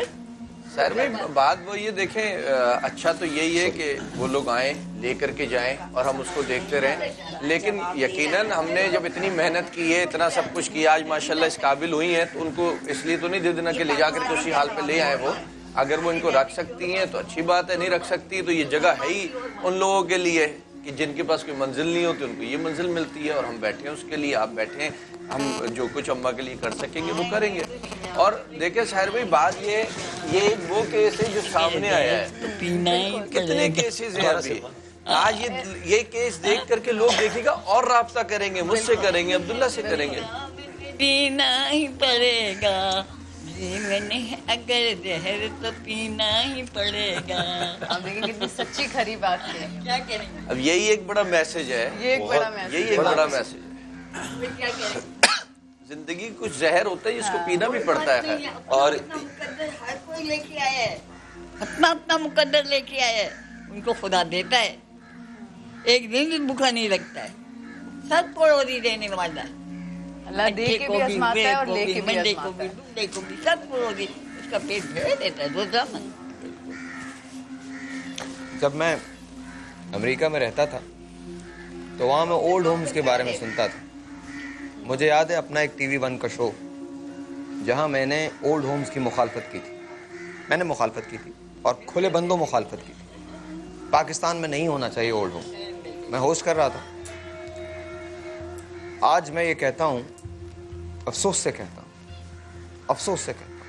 सर भाई बात वो ये देखें, अच्छा तो यही है कि वो लोग आए, ले करके जाएं और हम उसको देखते रहें, लेकिन यकीनन हमने जब इतनी मेहनत की है, इतना सब कुछ किया, आज माशाल्लाह इस काबिल हुई हैं, तो उनको इसलिए तो नहीं दे देना कि ले जाकर के उसी हाल पे ले आए। वो अगर वो इनको रख सकती हैं तो अच्छी बात है, नहीं रख सकती तो ये जगह है ही उन लोगों के लिए कि जिनके पास कोई मंजिल नहीं होती, उनको ये मंजिल मिलती है और हम बैठे हैं उसके लिए, आप बैठे हैं, हम जो कुछ अम्मा के लिए कर सकेंगे वो करेंगे। और देखिए शाहिर भाई, बात ये वो केस है जो सामने आया है, कितने केसेस हैं अभी। आज ये केस देख करके लोग देखेगा और राब्ता करेंगे, मुझसे करेंगे, अब्दुल्ला से करेंगे। पीना ही पड़ेगा जीवन है अगर जहर तो पीना ही पड़ेगा। आप देखिए कितनी सच्ची खरी बात है। क्या करेंगे? अब यही एक बड़ा मैसेज है, ये एक बड़ा मैसेज यही एक बड़ा मैसेज है। जिंदगी कुछ जहर होता है जिसको पीना भी पड़ता है। और हर कोई लेके आया है, अपना अपना मुकद्दर लेके आया है, उनको खुदा देता है, एक दिन भी भूखा नहीं लगता है, सबको रोजी देने वाला है। अल्लाह दे के भी आजमाता है और लेके भी आजमाता है। दूल्हे को भी सबको रोजी, उसका पेट भर देता है रोजाना। जब मैं अमेरिका में रहता था तो वहाँ मैं ओल्ड होम्स के बारे में सुनता था। मुझे याद है अपना एक TV 1 का शो जहाँ मैंने ओल्ड होम्स की मुखालफत की थी। मैंने मुखालफत की थी और खुले बंदों मुखालफत की थी। पाकिस्तान में नहीं होना चाहिए ओल्ड होम। मैं होस्ट कर रहा था। आज मैं ये कहता हूँ, अफसोस से कहता हूँ, अफसोस से कहता हूँ,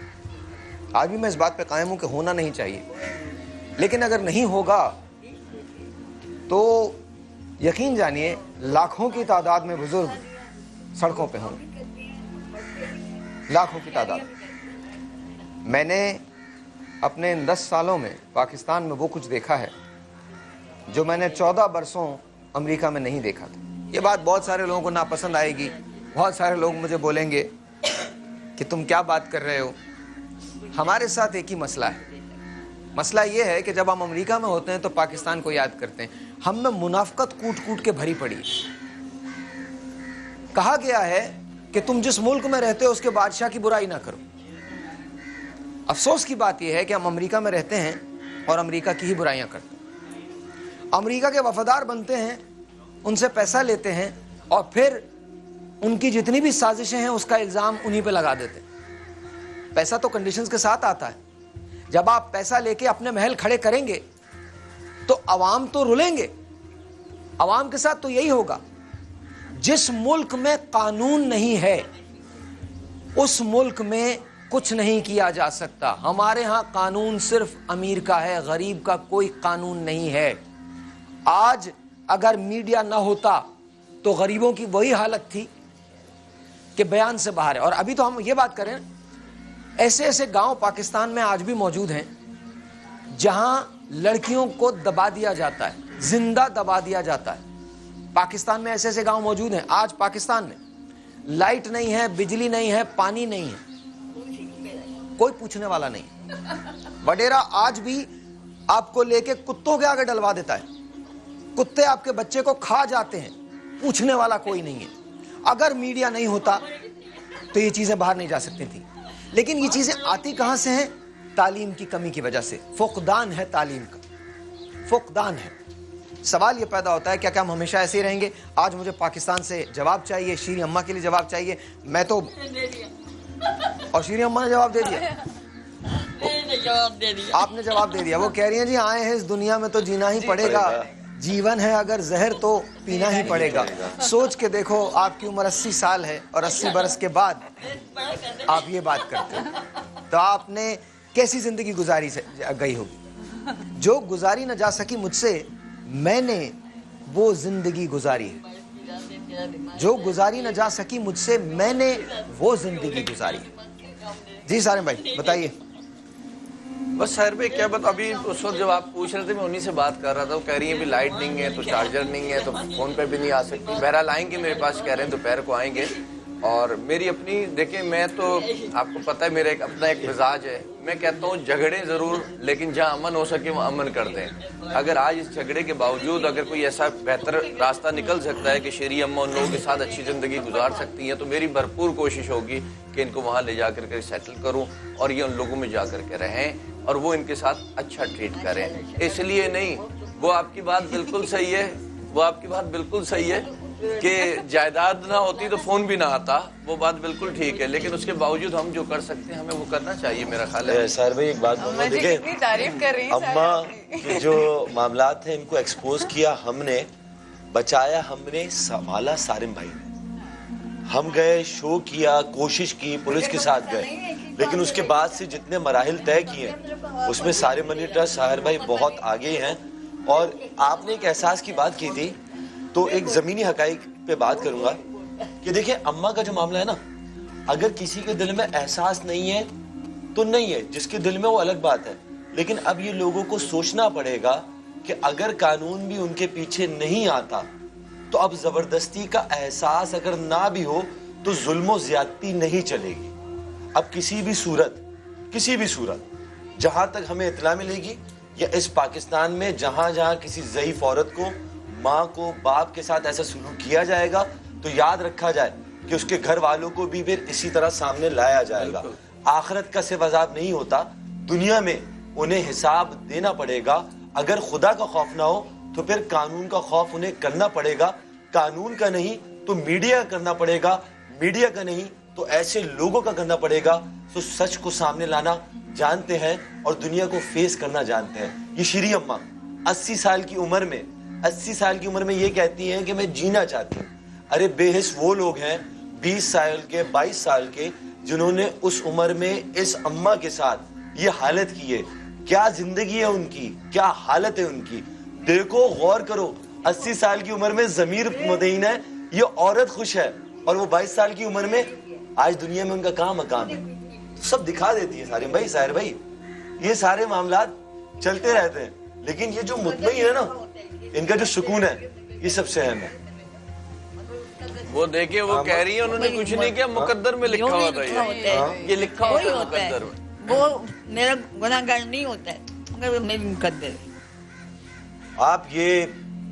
आज भी मैं इस बात पे कायम हूँ कि होना नहीं चाहिए। लेकिन अगर नहीं होगा तो यकीन जानिए लाखों की तादाद में बुजुर्ग सड़कों पे होंगे, लाखों की तादाद। मैंने अपने इन 10 सालों में पाकिस्तान में वो कुछ देखा है जो मैंने 14 बरसों अमेरिका में नहीं देखा था। ये बात बहुत सारे लोगों को नापसंद आएगी, बहुत सारे लोग मुझे बोलेंगे कि तुम क्या बात कर रहे हो। हमारे साथ एक ही मसला है। मसला ये है कि जब हम अमेरिका में होते हैं तो पाकिस्तान को याद करते हैं। हम में मुनाफकत कूट कूट के भरी पड़ी। कहा गया है कि तुम जिस मुल्क में रहते हो उसके बादशाह की बुराई ना करो। अफसोस की बात यह है कि हम अमेरिका में रहते हैं और अमेरिका की ही बुराइयां करते हैं। अमेरिका के वफादार बनते हैं, उनसे पैसा लेते हैं और फिर उनकी जितनी भी साजिशें हैं उसका इल्ज़ाम उन्हीं पे लगा देते हैं। पैसा तो कंडीशंस के साथ आता है। जब आप पैसा लेके अपने महल खड़े करेंगे तो अवाम तो रुलेंगे। अवाम के साथ तो यही होगा। जिस मुल्क में कानून नहीं है उस मुल्क में कुछ नहीं किया जा सकता। हमारे यहाँ कानून सिर्फ अमीर का है, गरीब का कोई कानून नहीं है। आज अगर मीडिया ना होता तो गरीबों की वही हालत थी कि बयान से बाहर है। और अभी तो हम ये बात करें, ऐसे ऐसे गांव पाकिस्तान में आज भी मौजूद हैं जहां लड़कियों को दबा दिया जाता है, जिंदा दबा दिया जाता है। पाकिस्तान में ऐसे ऐसे गांव मौजूद हैं। आज पाकिस्तान में लाइट नहीं है, बिजली नहीं है, पानी नहीं है, कोई पूछने वाला नहीं। वडेरा आज भी आपको लेके कुत्तों के आगे डलवा देता है। कुत्ते आपके बच्चे को खा जाते हैं, पूछने वाला कोई नहीं है। अगर मीडिया नहीं होता तो ये चीजें बाहर नहीं जा सकती थी। लेकिन ये चीजें आती कहां से हैं? तालीम की कमी की वजह से। फुकदान है तालीम का, फुकदान है। सवाल ये पैदा होता है क्या हम हमेशा ऐसे ही रहेंगे? आज मुझे पाकिस्तान से जवाब चाहिए, शीरी अम्मा के लिए जवाब चाहिए। मैं तो और शीरी अम्मा ने जवाब दे दिया, आपने जवाब दे दिया। वो कह रही हैं जी आए हैं इस दुनिया में तो जीना ही पड़ेगा, जीवन है अगर जहर तो पीना ही पड़ेगा। सोच के देखो आपकी उम्र 80 साल है और 80 बरस के बाद आप ये बात करते हैं तो आपने कैसी जिंदगी गुजारी से गई होगी। जो गुजारी न जा सकी मुझसे, मैंने वो जिंदगी गुजारी है। जो गुजारी न जा सकी मुझसे, मैंने वो जिंदगी गुजारी है। जी सारे भाई बताइए। बस सर भाई क्या बता, अभी उस वक्त जब आप पूछ रहे थे मैं उन्हीं से बात कर रहा था। वो कह रही है भी लाइट नहीं है तो चार्जर नहीं है तो फोन पे भी नहीं आ सकती। बहरहाल आएंगे मेरे पास, कह रहे हैं दोपहर को आएंगे। और मेरी अपनी देखिए, मैं तो आपको पता है मेरा अपना एक मिजाज है। मैं कहता हूँ झगड़े ज़रूर, लेकिन जहाँ अमन हो सके वहाँ अमन कर दें। अगर आज इस झगड़े के बावजूद अगर कोई ऐसा बेहतर रास्ता निकल सकता है कि शेरी अम्मा उन लोगों के साथ अच्छी ज़िंदगी गुजार सकती हैं तो मेरी भरपूर कोशिश होगी कि इनको वहाँ ले जा करके सेटल करूँ और ये उन लोगों में जा करके रहें और वो इनके साथ अच्छा ट्रीट करें। इसलिए नहीं, वो आपकी बात बिल्कुल सही है, वो आपकी बात बिल्कुल सही है कि जायदाद ना होती तो फोन भी ना आता, वो बात बिल्कुल ठीक है। लेकिन उसके बावजूद हम जो कर सकते हैं हमें वो करना चाहिए, मेरा ख्याल है। सर भाई एक बात बोलो, देखिए तारीफ कर रही हैं अम्मा के जो मामलात हैं इनको एक्सपोज किया हमने, बचाया हमने, संभाला सारिम भाई ने। हम गए, शो किया, कोशिश की, पुलिस के साथ गए, लेकिन उसके बाद से जितने मराहिल तय किए उसमें सारे मनी ट्रस्ट साहिर भाई बहुत आगे हैं। और आपने एक एहसास की बात की थी तो एक ज़मीनी हकाइक पे बात करूंगा कि देखिए अम्मा का जो मामला है ना, अगर किसी के दिल में एहसास नहीं है तो नहीं है, जिसके दिल में वो अलग बात है। लेकिन अब ये लोगों को सोचना पड़ेगा कि अगर कानून भी उनके पीछे नहीं आता तो अब जबरदस्ती का एहसास अगर ना भी हो तो जुल्म और ज्यादती नहीं चलेगी। अब किसी भी सूरत जहां तक हमें इत्तला मिलेगी या इस पाकिस्तान में जहां जहां किसी ज़ईफ औरत को, माँ को, बाप के साथ ऐसा सलूक किया जाएगा तो याद रखा जाए कि उसके घर वालों को भी फिर इसी तरह सामने लाया जाएगा। आखिरत का सिर्फ अजाब नहीं होता, दुनिया में उन्हें हिसाब देना पड़ेगा। अगर खुदा का खौफ ना हो तो फिर कानून का खौफ उन्हें करना पड़ेगा। कानून का नहीं तो मीडिया का करना पड़ेगा, मीडिया का नहीं तो ऐसे लोगों का करना पड़ेगा जो सच को सामने लाना जानते हैं और दुनिया को फेस करना जानते हैं। ये शीरी अम्मा 80 साल की उम्र में ये कहती हैं कि मैं जीना चाहती हूँ। अरे बेहिस वो लोग हैं 20 साल के, 22 साल के, जिन्होंने उस उम्र में इस अम्मा के साथ ये हालत की है। क्या जिंदगी है उनकी, क्या हालत है उनकी। देखो, गौर करो, 80 साल की उम्र में ज़मीर मुतमईन है, ये औरत खुश है, और वो 22 साल की उम्र में आज दुनिया में उनका कहाँ मकाम है। तो सब दिखा देती है सारे भाई, साहिर भाई, ये सारे मामलात चलते रहते हैं, लेकिन ये जो मुतमईन है ना, इनका जो सुकून है, ये सबसे अहम है। वो देखिए, वो कह रही है उन्होंने कुछ नहीं किया, मुकद्दर में लिखा हुआ था ये लिखा हुआ है मुकद्दर में। वो मेरा गुनाहगार नहीं होता है, मगर वो मेरी मुकद्दर है। आप ये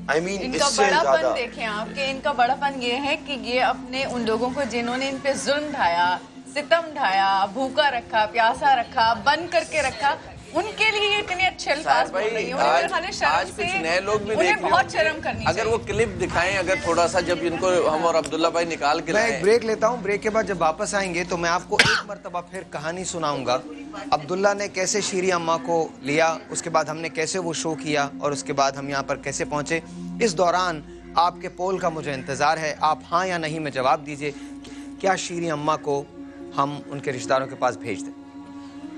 इनका बड़ापन देखें आप, कि इनका बड़ापन ये है कि ये अपने उन लोगों को जिन्होंने इन पे जुल्म ढाया, सितम ढाया, भूखा रखा, प्यासा रखा, बंद करके रखा, उनके लिए इतने अच्छे अल्फाज बोल रही है। आज कुछ नए लोग भी देख बहुत शर्म करनी चाहिए। अगर वो क्लिप दिखाएं, अगर थोड़ा सा, जब इनको हम और अब्दुल्ला भाई निकाल के मैं एक ब्रेक लेता हूँ, ब्रेक के बाद जब वापस आएंगे तो मैं आपको एक मरतबा फिर कहानी सुनाऊंगा, अब्दुल्ला ने कैसे शीरी अम्मा को लिया, उसके बाद हमने कैसे वो शो किया, और उसके बाद हम यहाँ पर कैसे पहुँचे। इस दौरान आपके पोल का मुझे इंतज़ार है, आप हाँ या नहीं में जवाब दीजिए, क्या शीरी अम्मा को हम उनके रिश्तेदारों के पास भेज दें।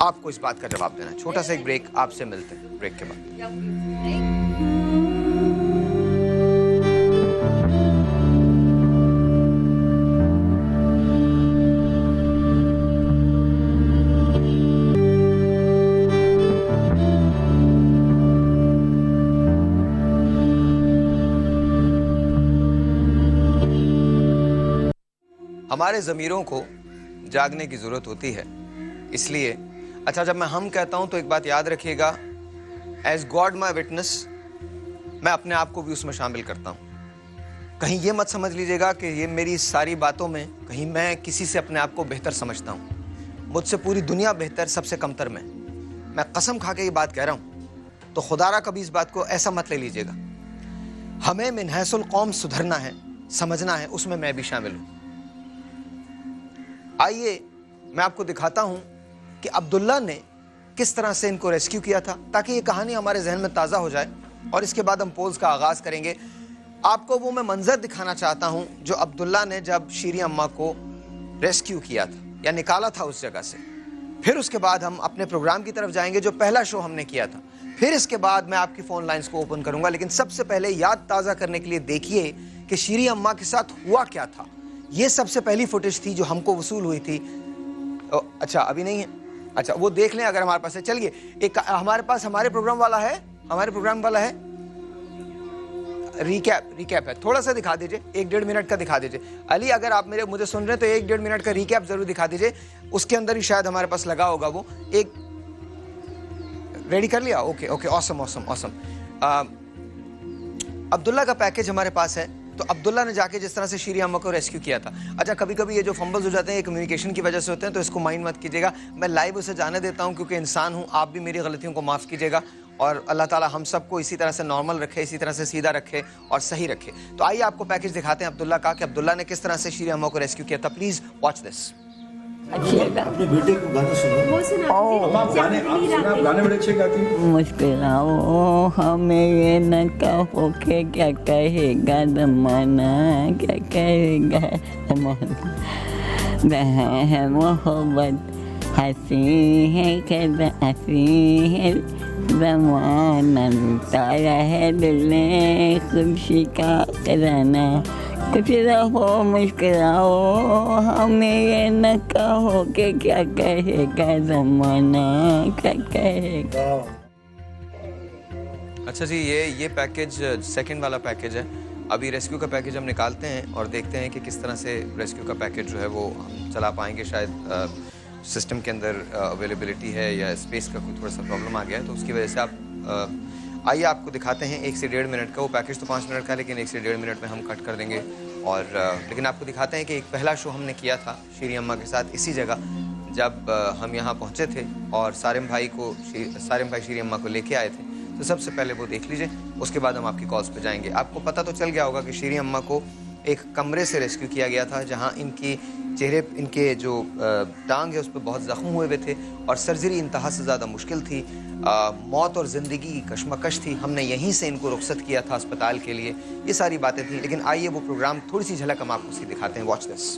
आपको इस बात का जवाब देना। छोटा सा एक ब्रेक, आपसे मिलते हैं ब्रेक के बाद। हमारे ज़मीरों को जागने की ज़रूरत होती है, इसलिए अच्छा, जब मैं हम कहता हूं तो एक बात याद रखिएगा, एज गॉड माई विटनेस, मैं अपने आप को भी उसमें शामिल करता हूं। कहीं ये मत समझ लीजिएगा कि ये मेरी सारी बातों में कहीं मैं किसी से अपने आप को बेहतर समझता हूं। मुझसे पूरी दुनिया बेहतर, सबसे कमतर मैं कसम खा के ये बात कह रहा हूं, तो खुदारा कभी इस बात को ऐसा मत ले लीजिएगा। हमें मिनहसुल कौम सुधरना है, समझना है, उसमें मैं भी शामिल हूं। आइए मैं आपको दिखाता हूं कि अब्दुल्ला ने किस तरह से इनको रेस्क्यू किया था, ताकि ये कहानी हमारे जहन में ताज़ा हो जाए, और इसके बाद हम पोल्स का आगाज़ करेंगे। आपको वो मैं मंजर दिखाना चाहता हूं जो अब्दुल्ला ने जब शीरी अम्मा को रेस्क्यू किया था या निकाला था उस जगह से। फिर उसके बाद हम अपने प्रोग्राम की तरफ जाएंगे जो पहला शो हमने किया था। फिर इसके बाद मैं आपकी फ़ोन लाइन्स को ओपन करूंगा, लेकिन सबसे पहले याद ताज़ा करने के लिए देखिए कि शीरी अम्मा के साथ हुआ क्या था। ये सबसे पहली फुटेज थी जो हमको वसूल हुई थी। अच्छा, अभी नहीं है, अच्छा वो देख लें अगर हमारे पास है। चलिए, एक हमारे पास हमारे प्रोग्राम वाला है, रिकैप है, थोड़ा सा दिखा दीजिए, 1-1.5 मिनट का दिखा दीजिए। अली, अगर आप मुझे सुन रहे हैं तो 1-1.5 मिनट का रिकैप जरूर दिखा दीजिए। उसके अंदर ही शायद हमारे पास लगा होगा वो एक। रेडी कर लिया? Okay, awesome. अब्दुल्ला का पैकेज हमारे पास है। तो अब्दुल्ला ने जाके जिस तरह से शीरी अम्मा को रेस्क्यू किया था। अच्छा, कभी कभी ये जो फंबल्स हो जाते हैं ये कम्युनिकेशन की वजह से होते हैं, तो इसको माइंड मत कीजिएगा। मैं लाइव उसे जाने देता हूँ क्योंकि इंसान हूँ, आप भी मेरी गलतियों को माफ़ कीजिएगा, और अल्लाह ताला हम सबको इसी तरह से नॉर्मल रखे, इसी तरह से सीधा रखे और सही रखे। तो आइए आपको पैकेज दिखाते हैं अब्दुल्ला का, कि अब्दुल्ला ने किस तरह से शीरी अम्मा को रेस्क्यू किया था। Please watch this. अपने बेटे को गाना गाने बड़े अच्छे गाती हैं। मुस्कुराओ हमें ये न कहो के क्या कहेगा ज़माना, क्या कहेगा ज़माना। वहाँ है मोहब्बत हंसी है, कैसा हंसी है ज़माना, तारा है दिल में खुशी का खजाना। कुछ रहो मुस्कुराओ हमें ये न कहो कि क्या कहेगा ज़माना, क्या कहेगा। अच्छा जी, ये पैकेज सेकंड वाला पैकेज है, अभी रेस्क्यू का पैकेज हम निकालते हैं और देखते हैं कि किस तरह से रेस्क्यू का पैकेज जो है वो हम चला पाएंगे। शायद सिस्टम के अंदर अवेलेबिलिटी है या स्पेस का कोई थोड़ा सा प्रॉब्लम आ गया है, तो उसकी वजह से आप आइए आपको दिखाते हैं 1 से 1.5 मिनट का। वो पैकेज तो 5 मिनट का है, लेकिन 1 से 1.5 मिनट में हम कट कर देंगे। और लेकिन आपको दिखाते हैं कि एक पहला शो हमने किया था शीरी अम्मा के साथ इसी जगह, जब हम यहाँ पहुँचे थे और सारिम भाई शीरी अम्मा को लेके आए थे। तो सबसे पहले वो देख लीजिए, उसके बाद हम आपकी कॉल्स पे जाएंगे। आपको पता तो चल गया होगा कि शीरी अम्मा को एक कमरे से रेस्क्यू किया गया था, जहाँ इनकी चेहरे, इनके जो टांग है उस पर बहुत ज़ख्म हुए हुए थे और सर्जरी इंतहा से ज़्यादा मुश्किल थी। मौत और ज़िंदगी की कशमकश थी। हमने यहीं से इनको रुखसत किया था अस्पताल के लिए। ये सारी बातें थी, लेकिन आइए वो प्रोग्राम थोड़ी सी झलक हम आपको उसकी दिखाते हैं। Watch this.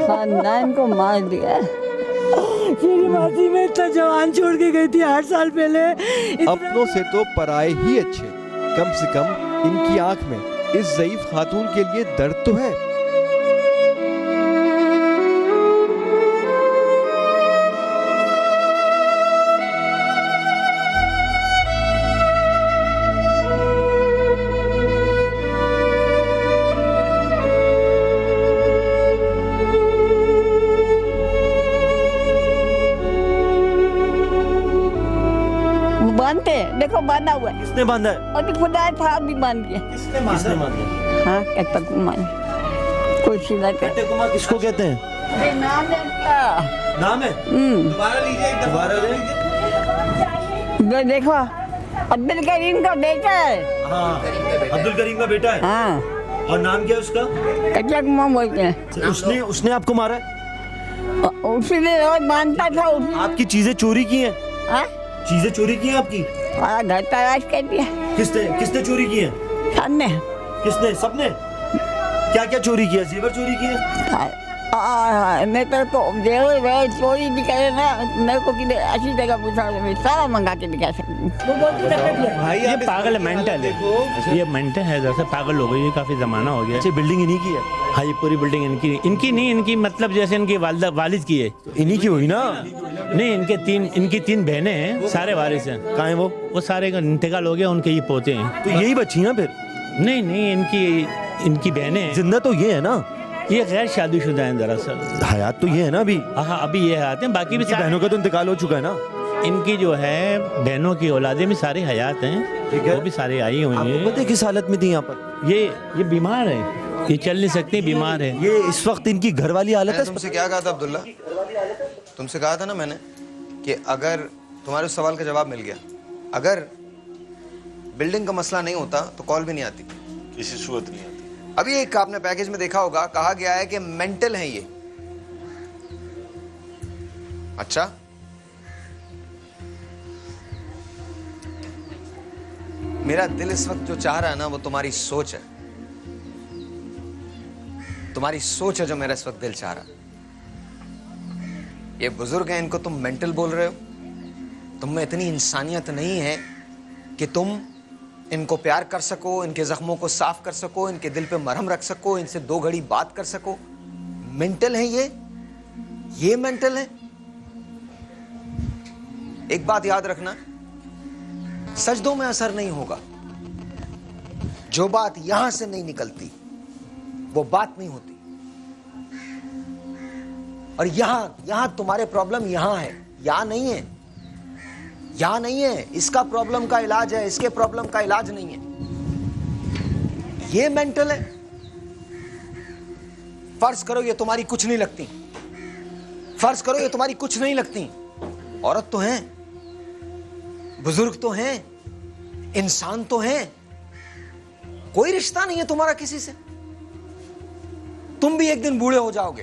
खानदान को मार दिया। मेरी मासी में इतना जवान छोड़ के गई थी 8 साल पहले। अपनों से तो पराए ही अच्छे। कम से कम इनकी आंख में इस ज़ईफ खातून के लिए दर्द तो है। बांधते देखो, बांधा हुआ है। किसने बांधा है? अभी खुदा था, अभी बांध दिया। किसने बांधा? हाँ, कट्टा कुमार कोई सीधा कट्टे कुमार किसको कहते हैं? नाम है उसका। नाम है? दोबारा लीजिए, दोबारा लीजिए। देखो, अब्दुल करीम का बेटा है। हाँ, अब्दुल करीम का बेटा है। हाँ। और नाम क्या है उसका? कट्टा कुमार बोलते हैं। उसने आपको मारा है? उसी रोज बांधता था। आपकी चीजें चोरी की हैं? हाँ? चीजें चोरी की हैं आपकी? घर तलाश कर दिया। किसने चोरी की हैं? सबने। किसने? सबने? क्या क्या चोरी किया? जेवर चोरी किए? मैं तेरे को जेवर चोरी भी करे ना, मेरे को किधर अच्छी जगह पूछा, मैं सारा मंगा के दिखा सकती। भाई ये पागल है, मेंटल है। ये मेंटल है, जैसे पागल हो गई। ये काफी जमाना हो गया। अच्छा, बिल्डिंग इन्हीं की है? हाँ, ये पूरी बिल्डिंग इनकी नहीं, इनकी मतलब जैसे इनकी वालिद की है। इन्हीं की हुई ना? नहीं, इनकी 3 बहनें हैं, सारे वारिस हैं। कहाँ हैं वो सारे का इंतकाल हो गया, उनके ये पोते हैं। तो यही बची ना फिर? नहीं, इनकी बहनें जिंदा तो ये है ना? ये गैर शादीशुदा हैं दरअसल। हयात तो ये है ना अभी? हाँ, अभी ये हयात हैं। बाकी भी बहनों का तो इंतकाल हो चुका है ना? इनकी जो है बहनों की औलादें भी सारे हयात हैं, वो भी सारे आई हुई हैं। पता है किस हालत में थी यहाँ पर? ये बीमार है, ये चल नहीं सकती, बीमार है। ये इस वक्त इनकी घर वाली हालत है। तुमसे क्या कहा था अब्दुल्ला? तुमसे कहा था ना मैंने कि अगर तुम्हारे उस सवाल का जवाब मिल गया, अगर बिल्डिंग का मसला नहीं होता तो कॉल भी नहीं आती, किसी सूरत नहीं आती। अभी एक आपने पैकेज में देखा होगा, कहा गया है कि मेंटल है ये। अच्छा, मेरा दिल इस वक्त जो चाह रहा है ना, वो तुम्हारी सोच है। तुम्हारी सोच है जो मेरा इस वक्त दिल चाह रहा है। ये बुजुर्ग हैं, इनको तुम मेंटल बोल रहे हो। तुम में इतनी इंसानियत नहीं है कि तुम इनको प्यार कर सको, इनके जख्मों को साफ कर सको, इनके दिल पे मरहम रख सको, इनसे 2 घड़ी बात कर सको। मेंटल है ये मेंटल है। एक बात याद रखना, सजदों में असर नहीं होगा। जो बात यहां से नहीं निकलती वो बात नहीं होती। और यहां तुम्हारे प्रॉब्लम यहां है, यहां नहीं है। यहां नहीं है, इसका प्रॉब्लम का इलाज है, इसके प्रॉब्लम का इलाज नहीं है। ये मेंटल है। फर्ज करो ये तुम्हारी कुछ नहीं लगती, फर्ज करो ये तुम्हारी कुछ नहीं लगती। औरत तो हैं, बुजुर्ग तो हैं, इंसान तो हैं, कोई रिश्ता नहीं है तुम्हारा किसी से। तुम भी एक दिन बूढ़े हो जाओगे।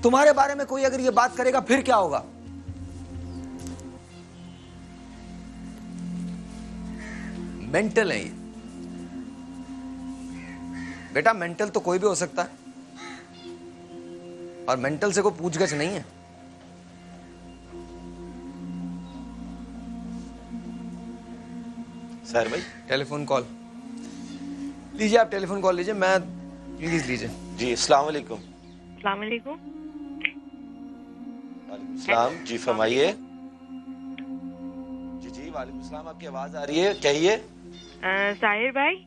तुम्हारे बारे में कोई अगर ये बात करेगा फिर क्या होगा? मेंटल है ये बेटा। मेंटल तो कोई भी हो सकता है, और मेंटल से कोई पूछगछ नहीं है। सर भाई टेलीफोन कॉल लीजिए, आप टेलीफोन कॉल लीजिए, मैं प्लीज लीजिए। जी अस्सलाम वालेकुम। अस्सलाम वालेकुम। वालेकुम सलाम। जी फरमाइए। जी वालेकुम सलाम। आपकी आवाज आ रही है, कहिए। साहिर भाई।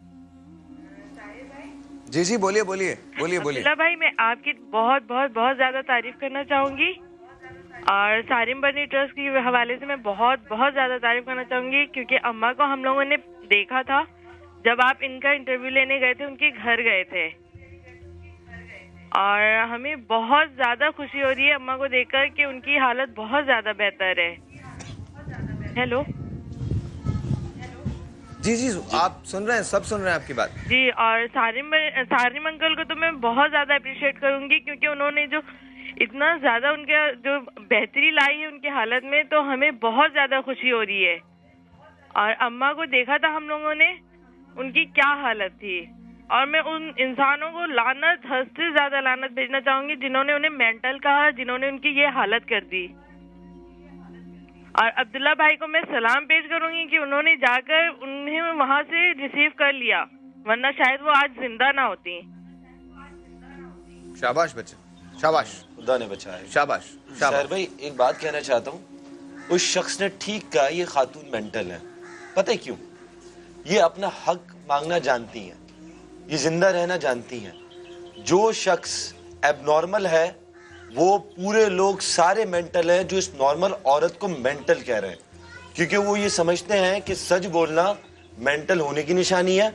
जी जी बोलिए बोलिए बोलिए बोलिए। अब्दुल्ला भाई, मैं आपकी बहुत बहुत बहुत ज़्यादा तारीफ करना चाहूँगी और सारिम बनी ट्रस्ट के हवाले से मैं बहुत बहुत ज़्यादा तारीफ करना चाहूँगी, क्योंकि अम्मा को हम लोगों ने देखा था जब आप इनका इंटरव्यू लेने गए थे, उनके घर गए थे, और हमें बहुत ज़्यादा खुशी हो रही है अम्मा को देखकर कि उनकी हालत बहुत ज़्यादा बेहतर है। हेलो जी जी आप सुन रहे हैं, सब सुन रहे हैं आपकी बात। जी, और सारिम अंकल को तो मैं बहुत ज़्यादा अप्रिशिएट करूँगी, क्योंकि उन्होंने जो इतना ज़्यादा उनके जो बेहतरी लाई है उनकी हालत में, तो हमें बहुत ज़्यादा खुशी हो रही है। और अम्मा को देखा था हम लोगों ने, उनकी क्या हालत थी, और मैं उन इंसानों को लानत, हद से ज़्यादा लानत भेजना चाहूँगी जिन्होंने उन्हें मेंटल कहा, जिन्होंने उनकी ये हालत कर दी। और अब्दुल्ला भाई को मैं सलाम पेश करूँगी कि उन्होंने जाकर उन्हें वहाँ से रिसीव कर लिया, वरना शायद वो आज जिंदा ना होती। शाबाश बच्चे, शाबाश, खुदा ने बचाया। शाबाश शाबाश भाई, एक बात कहना चाहता हूँ, उस शख्स ने ठीक कहा, ये खातून मेंटल है। पता है क्यों? ये अपना हक मांगना जानती हैं, ये जिंदा रहना जानती हैं। जो शख्स एबनॉर्मल है, वो पूरे लोग सारे मेंटल हैं जो इस नॉर्मल औरत को मेंटल कह रहे हैं, क्योंकि वो ये समझते हैं कि सच बोलना मेंटल होने की निशानी है,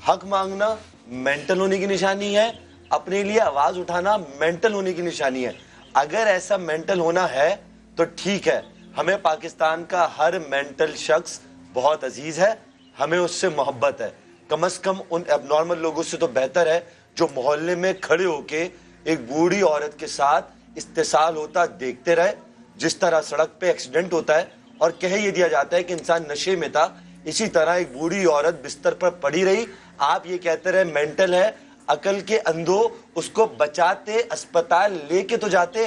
हक मांगना मेंटल होने की निशानी है, अपने लिए आवाज उठाना मेंटल होने की निशानी है। अगर ऐसा मेंटल होना है तो ठीक है, हमें पाकिस्तान का हर मेंटल शख्स बहुत अजीज है, हमें उससे मोहब्बत है। कम से कम उन एबनॉर्मल लोगों से तो बेहतर है जो मोहल्ले में खड़े होके एक बूढ़ी औरत के साथ इस्तेसाल होता देखते रहे। जिस तरह सड़क पे एक्सीडेंट होता है और कह ये दिया जाता है कि इंसान नशे में था, इसी तरह एक बूढ़ी औरत बिस्तर पर पड़ी रही, आप ये कहते रहे मेंटल है। अकल के अंधो उसको बचाते, अस्पताल लेके तो जाते,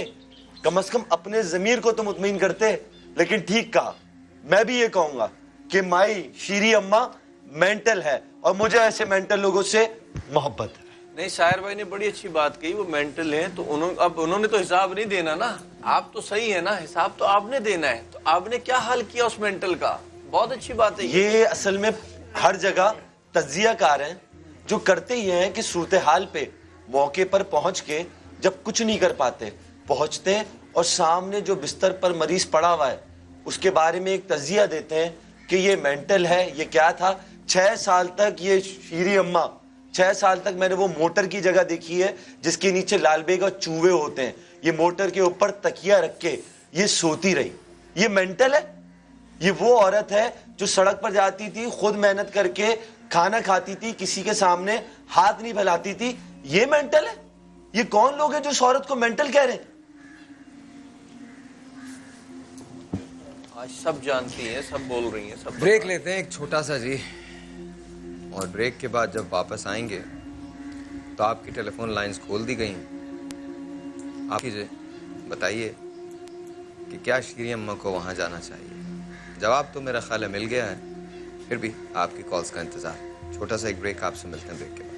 कम से कम अपने ज़मीर को तो मुतमईन करते। लेकिन ठीक कहा, मैं भी ये कहूंगा कि माई शीरी अम्मा मेंटल है और मुझे ऐसे मेंटल लोगों से मोहब्बत है। नहीं, शायर भाई ने बड़ी अच्छी बात कही, वो मेंटल हैं तो उन्होंने तो हिसाब नहीं देना ना। आप तो सही है ना, हिसाब तो आपने देना है, तो आपने क्या हाल किया उस मेंटल का? बहुत अच्छी बात है। ये असल में हर जगह तज्जियाकार हैं जो करते ही हैं कि सूरत हाल पे मौके पर पहुंच के जब कुछ नहीं कर पाते, पहुंचते हैं और सामने जो बिस्तर पर मरीज पड़ा हुआ है उसके बारे में एक तज्जिया देते हैं कि ये मेंटल है। ये क्या था, 6 साल तक ये शीरी अम्मा, 6 साल तक मैंने वो मोटर की जगह देखी है जिसके नीचे लाल बेग और चूहे होते हैं, ये मोटर के ऊपर तकिया रख के ये सोती रही। ये मेंटल है? ये वो औरत है जो सड़क पर जाती थी, खुद मेहनत करके खाना खाती थी, किसी के सामने हाथ नहीं फैलाती थी। ये मेंटल है? ये कौन लोग हैं जो इस औरत को मेंटल कह रहे हैं? आज सब जानती हैं, सब बोल रही हैं, सब। ब्रेक लेते हैं एक छोटा सा जी, और ब्रेक के बाद जब वापस आएंगे तो आपकी टेलीफोन लाइंस खोल दी गई हैं। आप बताइए कि क्या शीरी अम्मा को वहाँ जाना चाहिए? जवाब तो मेरा ख्याल है मिल गया है, फिर भी आपकी कॉल्स का इंतज़ार। छोटा सा एक ब्रेक, आपसे मिलते हैं ब्रेक के बाद।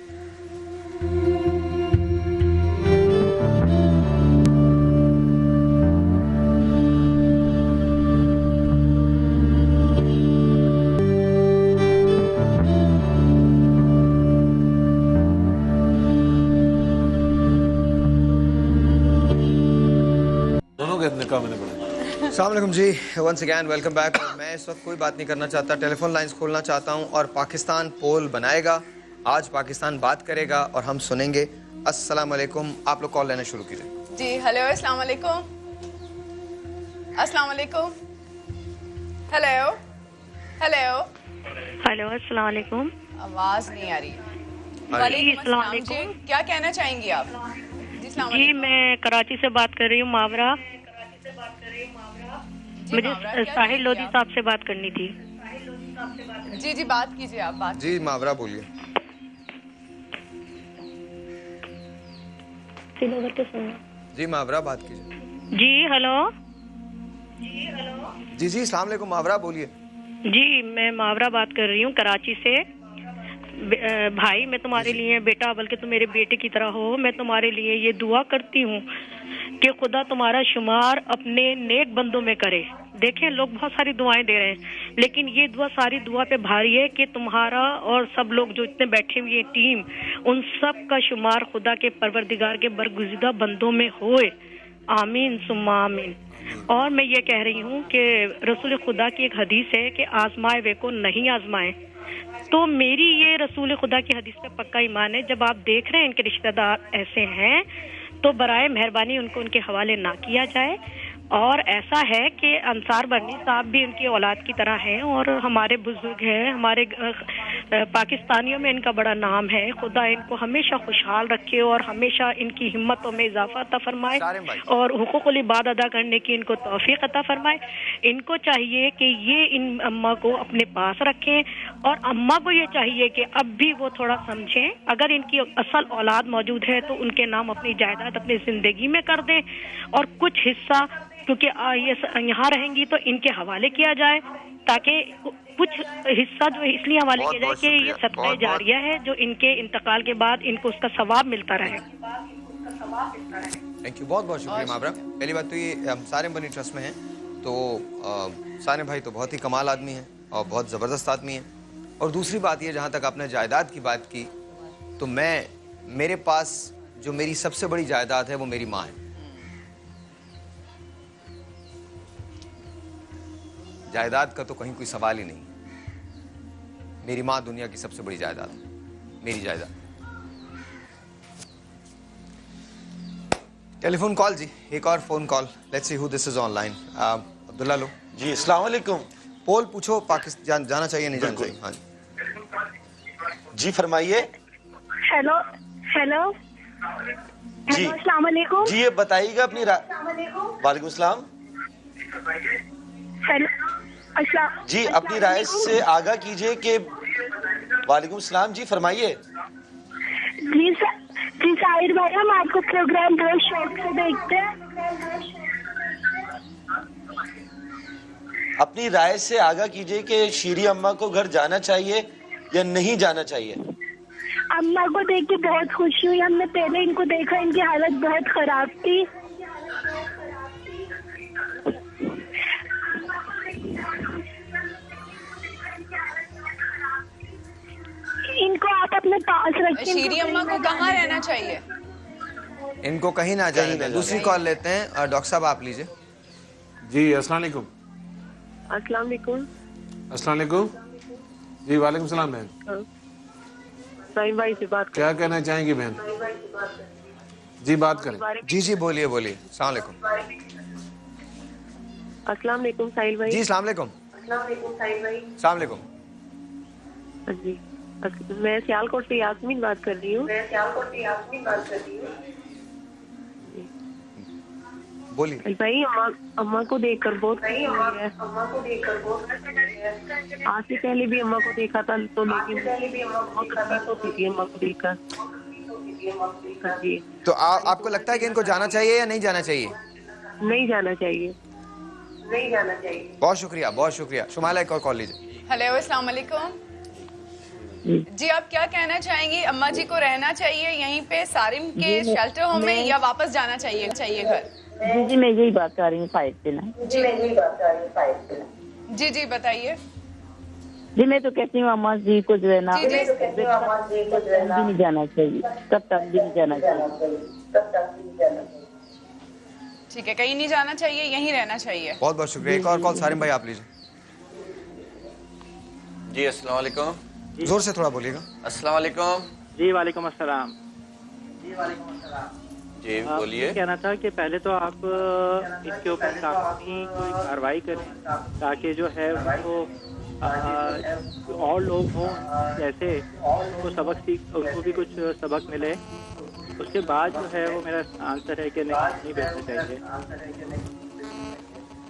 अस्सलाम वालेकुम जी, वंस अगैन वेलकम बैक। मैं इस वक्त कोई बात नहीं करना चाहता, टेलीफोन लाइंस खोलना चाहता हूं और पाकिस्तान पोल बनाएगा। आज पाकिस्तान बात करेगा और हम सुनेंगे। अस्सलाम वालेकुम, आप लोग कॉल लेना शुरू कीजिए। जी हेलो, अस्सलाम वालेकुम, अस्सलाम वालेकुम, हेलो हेलो हेलो, अस्सलाम वालेकुम। आवाज नहीं आ रही। वालेकुम अस्सलाम जी, क्या कहना चाहेंगी आप? जी मैं कराची से बात कर रही हूँ, मावरा। मुझे साहिल लोधी साहब से बात करनी थी। जी जी बात कीजिए आप, बात। जी मावरा बोलिए। जी मावरा बात कीजिए। जी हेलो। जी जी अस्सलाम वालेकुम, मावरा बोलिए। जी मैं मावरा बात कर रही हूँ कराची से। भाई मैं तुम्हारे लिए बेटा, बल्कि तुम मेरे बेटे की तरह हो। मैं तुम्हारे लिए ये दुआ करती हूँ कि खुदा तुम्हारा शुमार अपने नेक बंदों में करे। देखें, लोग बहुत सारी दुआएं दे रहे हैं, लेकिन ये दुआ सारी दुआ पे भारी है कि तुम्हारा और सब लोग जो इतने बैठे हुए टीम, उन सब का शुमार खुदा के परवरदिगार के बरगुज़िदा बंदों में होए। आमीन सुम्मा आमीन। और मैं ये कह रही हूँ कि रसूल खुदा की एक हदीस है कि आजमाए वे को नहीं आजमाए। तो मेरी ये रसूल खुदा की हदीस पे पक्का ईमान है। जब आप देख रहे हैं इनके रिश्तेदार ऐसे हैं, तो बराए मेहरबानी उनको उनके हवाले ना किया जाए। और ऐसा है कि अंसार बरनी साहब भी उनकी औलाद की तरह हैं और हमारे बुजुर्ग हैं, हमारे पाकिस्तानियों में इनका बड़ा नाम है। खुदा इनको हमेशा खुशहाल रखे और हमेशा इनकी हिम्मतों में इजाफा अता फरमाए और हुकूकुल इबाद अदा करने की इनको तौफीक अता फरमाए। इनको चाहिए कि ये इन अम्मा को अपने पास रखें और अम्मा को ये चाहिए कि अब भी वो थोड़ा समझें, अगर इनकी असल औलाद मौजूद है तो उनके नाम अपनी जायदाद अपनी जिंदगी में कर दें और कुछ हिस्सा, क्योंकि ये यहाँ रहेंगी तो इनके हवाले किया जाए, ताकि कुछ हिस्सा जो इसलिए हवाले किया जाए कि ये सदका जारिया है जो इनके इंतकाल के बाद इनको उसका सवाब मिलता रहे। थैंक यू, बहुत बहुत शुक्रिया माबरा। पहली बात तो ये हम सारे बनी ट्रस्ट में हैं, तो सारे भाई तो बहुत ही कमाल आदमी हैं और बहुत ज़बरदस्त आदमी हैं। और दूसरी बात ये, जहाँ तक आपने जायदाद की बात की, तो मेरे पास जो मेरी सबसे बड़ी जायदाद है वो मेरी माँ है। जायदाद का तो कहीं कोई सवाल ही नहीं। मेरी माँ दुनिया की सबसे बड़ी जायदाद है, मेरी जायदाद। टेलीफोन कॉल जी, एक और phone call. Let's see who this is online. Abdullah लो जी, अस्सलाम वालेकुम। पोल पूछो, पाकिस्तान जाना चाहिए नहीं जाना चाहिए? हाँ जी फरमाइए। हेलो हेलो जी, अस्सलाम वालेकुम। जी ये बताइएगा अपनी वालेकुम सलाम। हेलो जी, अपनी राय से आगाह कीजिए कि वालेकुम सलाम। जी फरमाइए। जी साहिर भाई, हम आपको प्रोग्राम बहुत शौक से देखते हैं। अपनी राय से आगाह कीजिए कि शीरी अम्मा को घर जाना चाहिए या नहीं जाना चाहिए। अम्मा को देख के बहुत खुशी हुई। हमने पहले इनको देखा, इनकी हालत बहुत खराब थी। इनको आप अपने पास रखिए। शीरी अम्मा को कहाँ रहना चाहिए? इनको कहीं ना जाने दें। दूसरी कॉल लेते हैं। डॉक्टर साहब आप लीजिए। जी अस्सलाम वालेकुम। अस्सलाम वालेकुम। अस्सलाम वालेकुम। जी वालेकुम सलाम बहन। साईं भाई से बात क्या कहना चाहेंगी बहन? जी बात करें। जी जी बोलिए बोलिए। अस्सलाम वालेकुम। अस्सलाम वालेकुम साहिल भाई। जी अस्सलाम वालेकुम। अस्सलाम वालेकुम साहिल भाई। अस्सलाम वालेकुम। जी मैं सियालकोट से यास्मीन बात कर रही हूँ। बोलिए भाई। अम्मा को देखकर बहुत खुशी हुई है। आज से पहले भी अम्मा को देखा था, तो लेकिन बहुत तकलीफ होती थी अम्मा को देखकर। जी तो आपको लगता है कि इनको जाना चाहिए या नहीं जाना चाहिए? नहीं जाना चाहिए, नहीं जाना चाहिए। बहुत शुक्रिया, बहुत शुक्रिया। शुमाला एक और कॉल लीजिए। हेलो अस्सलाम वालेकुम। जी आप क्या कहना चाहेंगी? अम्मा जी को रहना चाहिए यहीं पे सारिम के शेल्टर होम में या वापस जाना चाहिए घर? जी मैं यही बात कर रही हूँ फाइट पे ना। जी जी बताइए। जी मैं तो कहती हूँ अम्मा जी को जो है ना भी नहीं जाना चाहिए, तब तक भी नहीं जाना चाहिए। ठीक है, कहीं नहीं जाना चाहिए, यहीं रहना चाहिए। बहुत बहुत शुक्रिया। एक और कॉल सारिम भाई आप लीजिए। जी अस्सलाम वालेकुम। जोर से थोड़ा बोलिएगा। अस्सलाम वालेकुम। जी वालेकुम अस्सलाम। जी बोलिए। कहना था कि पहले तो आप इसके ऊपर काफी कोई कार्रवाई करें ताकि जो है उनको और लोग हों जैसे उनको सबक सीख, उनको भी कुछ सबक मिले। उसके बाद जो है वो मेरा आंसर है कि नहीं भेजना चाहिए।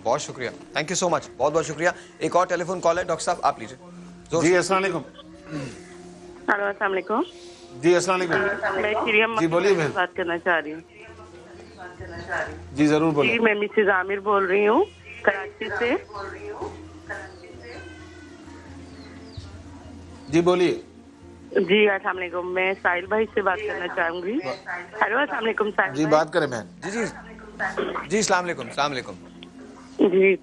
बहुत शुक्रिया, थैंक यू सो मच, बहुत बहुत शुक्रिया। एक और टेलीफोन कॉल है, डॉक्टर साहब आप लीजिए। जी अस्सलाम वालेकुम। हेलो अस्सलाम वालेकुम। जी अस्सलाम वालेकुम। मैं शीरी अम्मा जी बोलिए बहन। बात करना चाह रही हूँ। जी जरूर बोलिए। जी मैं मिसेज आमिर बोल रही हूँ कराची से। जी बोलिए। जी अस्सलाम वालेकुम। मैं साहिल भाई से बात करना चाहूंगी। हेलो अस्सलाम वालेकुम साहिल जी भाई। बात करें बहन। जी जी जी अस्सलाम वालेकुम। जी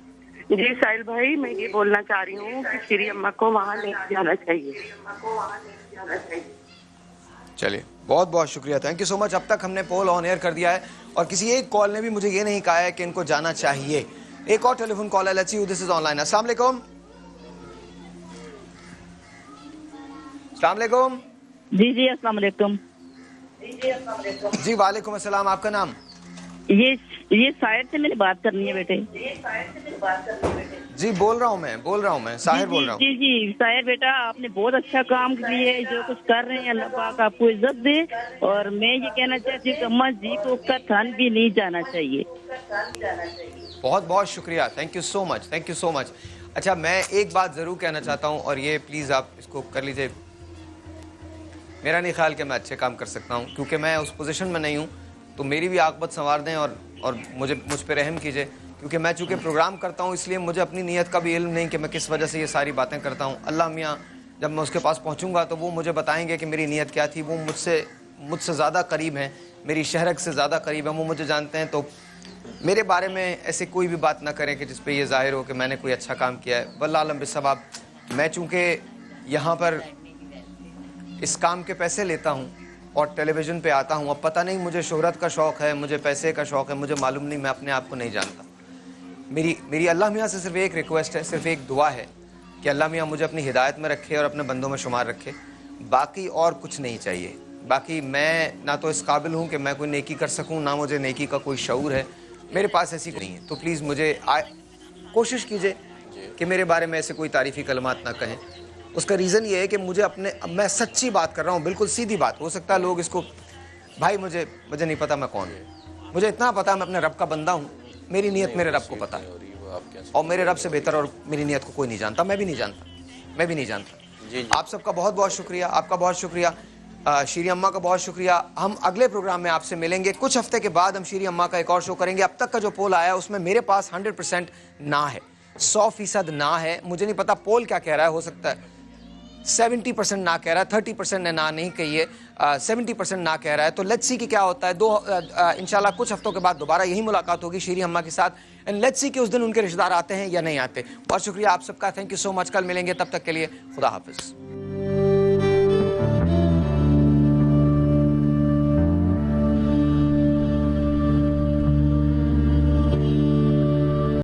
जी साहिल भाई, मैं ये बोलना चाह रही हूँ कि श्री अम्मा को वहाँ ले जाना चाहिए। चलिए, बहुत बहुत शुक्रिया, थैंक यू सो मच। अब तक हमने पोल ऑन एयर कर दिया है और किसी एक कॉल ने भी मुझे ये नहीं कहा है कि इनको जाना चाहिए। एक और टेलीफोन कॉल है, let's see who this is online. अस्सलाम वालेकुम। अस्सलाम वालेकुम। जी अस्सलाम वालेकुम। जी वालेकुम अस्सलाम, आपका नाम? ये साहिर से मैंने बात करनी है बेटे। जी बोल रहा हूँ मैं साहिर बोल रहा हूँ। जी साहिर बेटा, आपने बहुत अच्छा काम किया है, जो कुछ कर रहे हैं अल्लाह पाक आपको इज्जत दे। और मैं ये कहना चाहती हूँ कि अम्मा जी को उसका थान भी नहीं जाना चाहिए। बहुत बहुत शुक्रिया, thank you so much, thank you so much. अच्छा, मैं एक बात ज़रूर कहना चाहता हूँ और ये प्लीज़ आप इसको कर लीजिए। मेरा नहीं ख्याल कि मैं अच्छे काम कर सकता हूँ, क्योंकि मैं उस पोजीशन में नहीं हूँ, तो मेरी भी आकबत संवार दें और मुझ पे रहम कीजिए, क्योंकि मैं चूँकि प्रोग्राम करता हूँ इसलिए मुझे अपनी नीयत का भी इल्म नहीं कि मैं किस वजह से ये सारी बातें करता हूँ। अल्लाह मियाँ जब मैं उसके पास पहुँचूँगा तो वो मुझे बताएंगे कि मेरी नीयत क्या थी। वो मुझसे ज़्यादा करीब हैं, मेरी शहरक से ज़्यादा करीब हैं, वो मुझे जानते हैं। तो मेरे बारे में ऐसे कोई भी बात ना करें कि जिस पे ये ज़ाहिर हो कि मैंने कोई अच्छा काम किया है। वल्लाह आलम बिस्सवाब। मैं चूँकि यहाँ पर इस काम के पैसे लेता हूँ और टेलीविज़न पे आता हूँ, अब पता नहीं मुझे शोहरत का शौक़ है, मुझे पैसे का शौक़ है, मुझे मालूम नहीं, मैं अपने आप को नहीं जानता। मेरी अल्लाह मियाँ से सिर्फ एक रिक्वेस्ट है, सिर्फ एक दुआ है कि अल्लाह मियाँ मुझे अपनी हिदायत में रखे और अपने बंदों में शुमार रखे। बाकी और कुछ नहीं चाहिए। बाकी मैं ना तो इस काबिल हूँ कि मैं कोई नेकी कर सकूँ, ना मुझे नेकी का कोई शऊर है, मेरे पास ऐसी नहीं है। तो प्लीज़ मुझे कोशिश कीजिए कि मेरे बारे में ऐसे कोई तारीफ़ी कलमात ना कहें। उसका रीज़न ये है कि मैं सच्ची बात कर रहा हूँ, बिल्कुल सीधी बात। हो सकता है लोग इसको, भाई मुझे नहीं पता मैं कौन हूँ, मुझे इतना पता मैं अपने रब का बंदा हूँ, मेरी नीयत मेरे रब को पता है और मेरे रब से बेहतर और मेरी नीयत को कोई नहीं जानता, मैं भी नहीं जानता। आप सबका बहुत बहुत शुक्रिया, आपका बहुत शुक्रिया, शीरी अम्मा का बहुत शुक्रिया। हम अगले प्रोग्राम में आपसे मिलेंगे, कुछ हफ्ते के बाद हम शीरी अम्मा का एक और शो करेंगे। अब तक का जो पोल आया उसमें मेरे पास 100% ना है, 100% ना है। मुझे नहीं पता पोल क्या कह रहा है, हो सकता है 70% ना कह रहा है, 30% ने ना नहीं कही है, 70% ना कह रहा है। तो लेट्स सी कि क्या होता है। इंशाल्लाह कुछ हफ्तों के बाद दोबारा यही मुलाकात होगी शीरी अम्मा के साथ, एंड लेट्स सी कि उस दिन उनके रिश्तेदार आते हैं या नहीं आते। बहुत शुक्रिया आप सबका, थैंक यू सो मच। कल मिलेंगे, तब तक के लिए खुदा हाफिज़।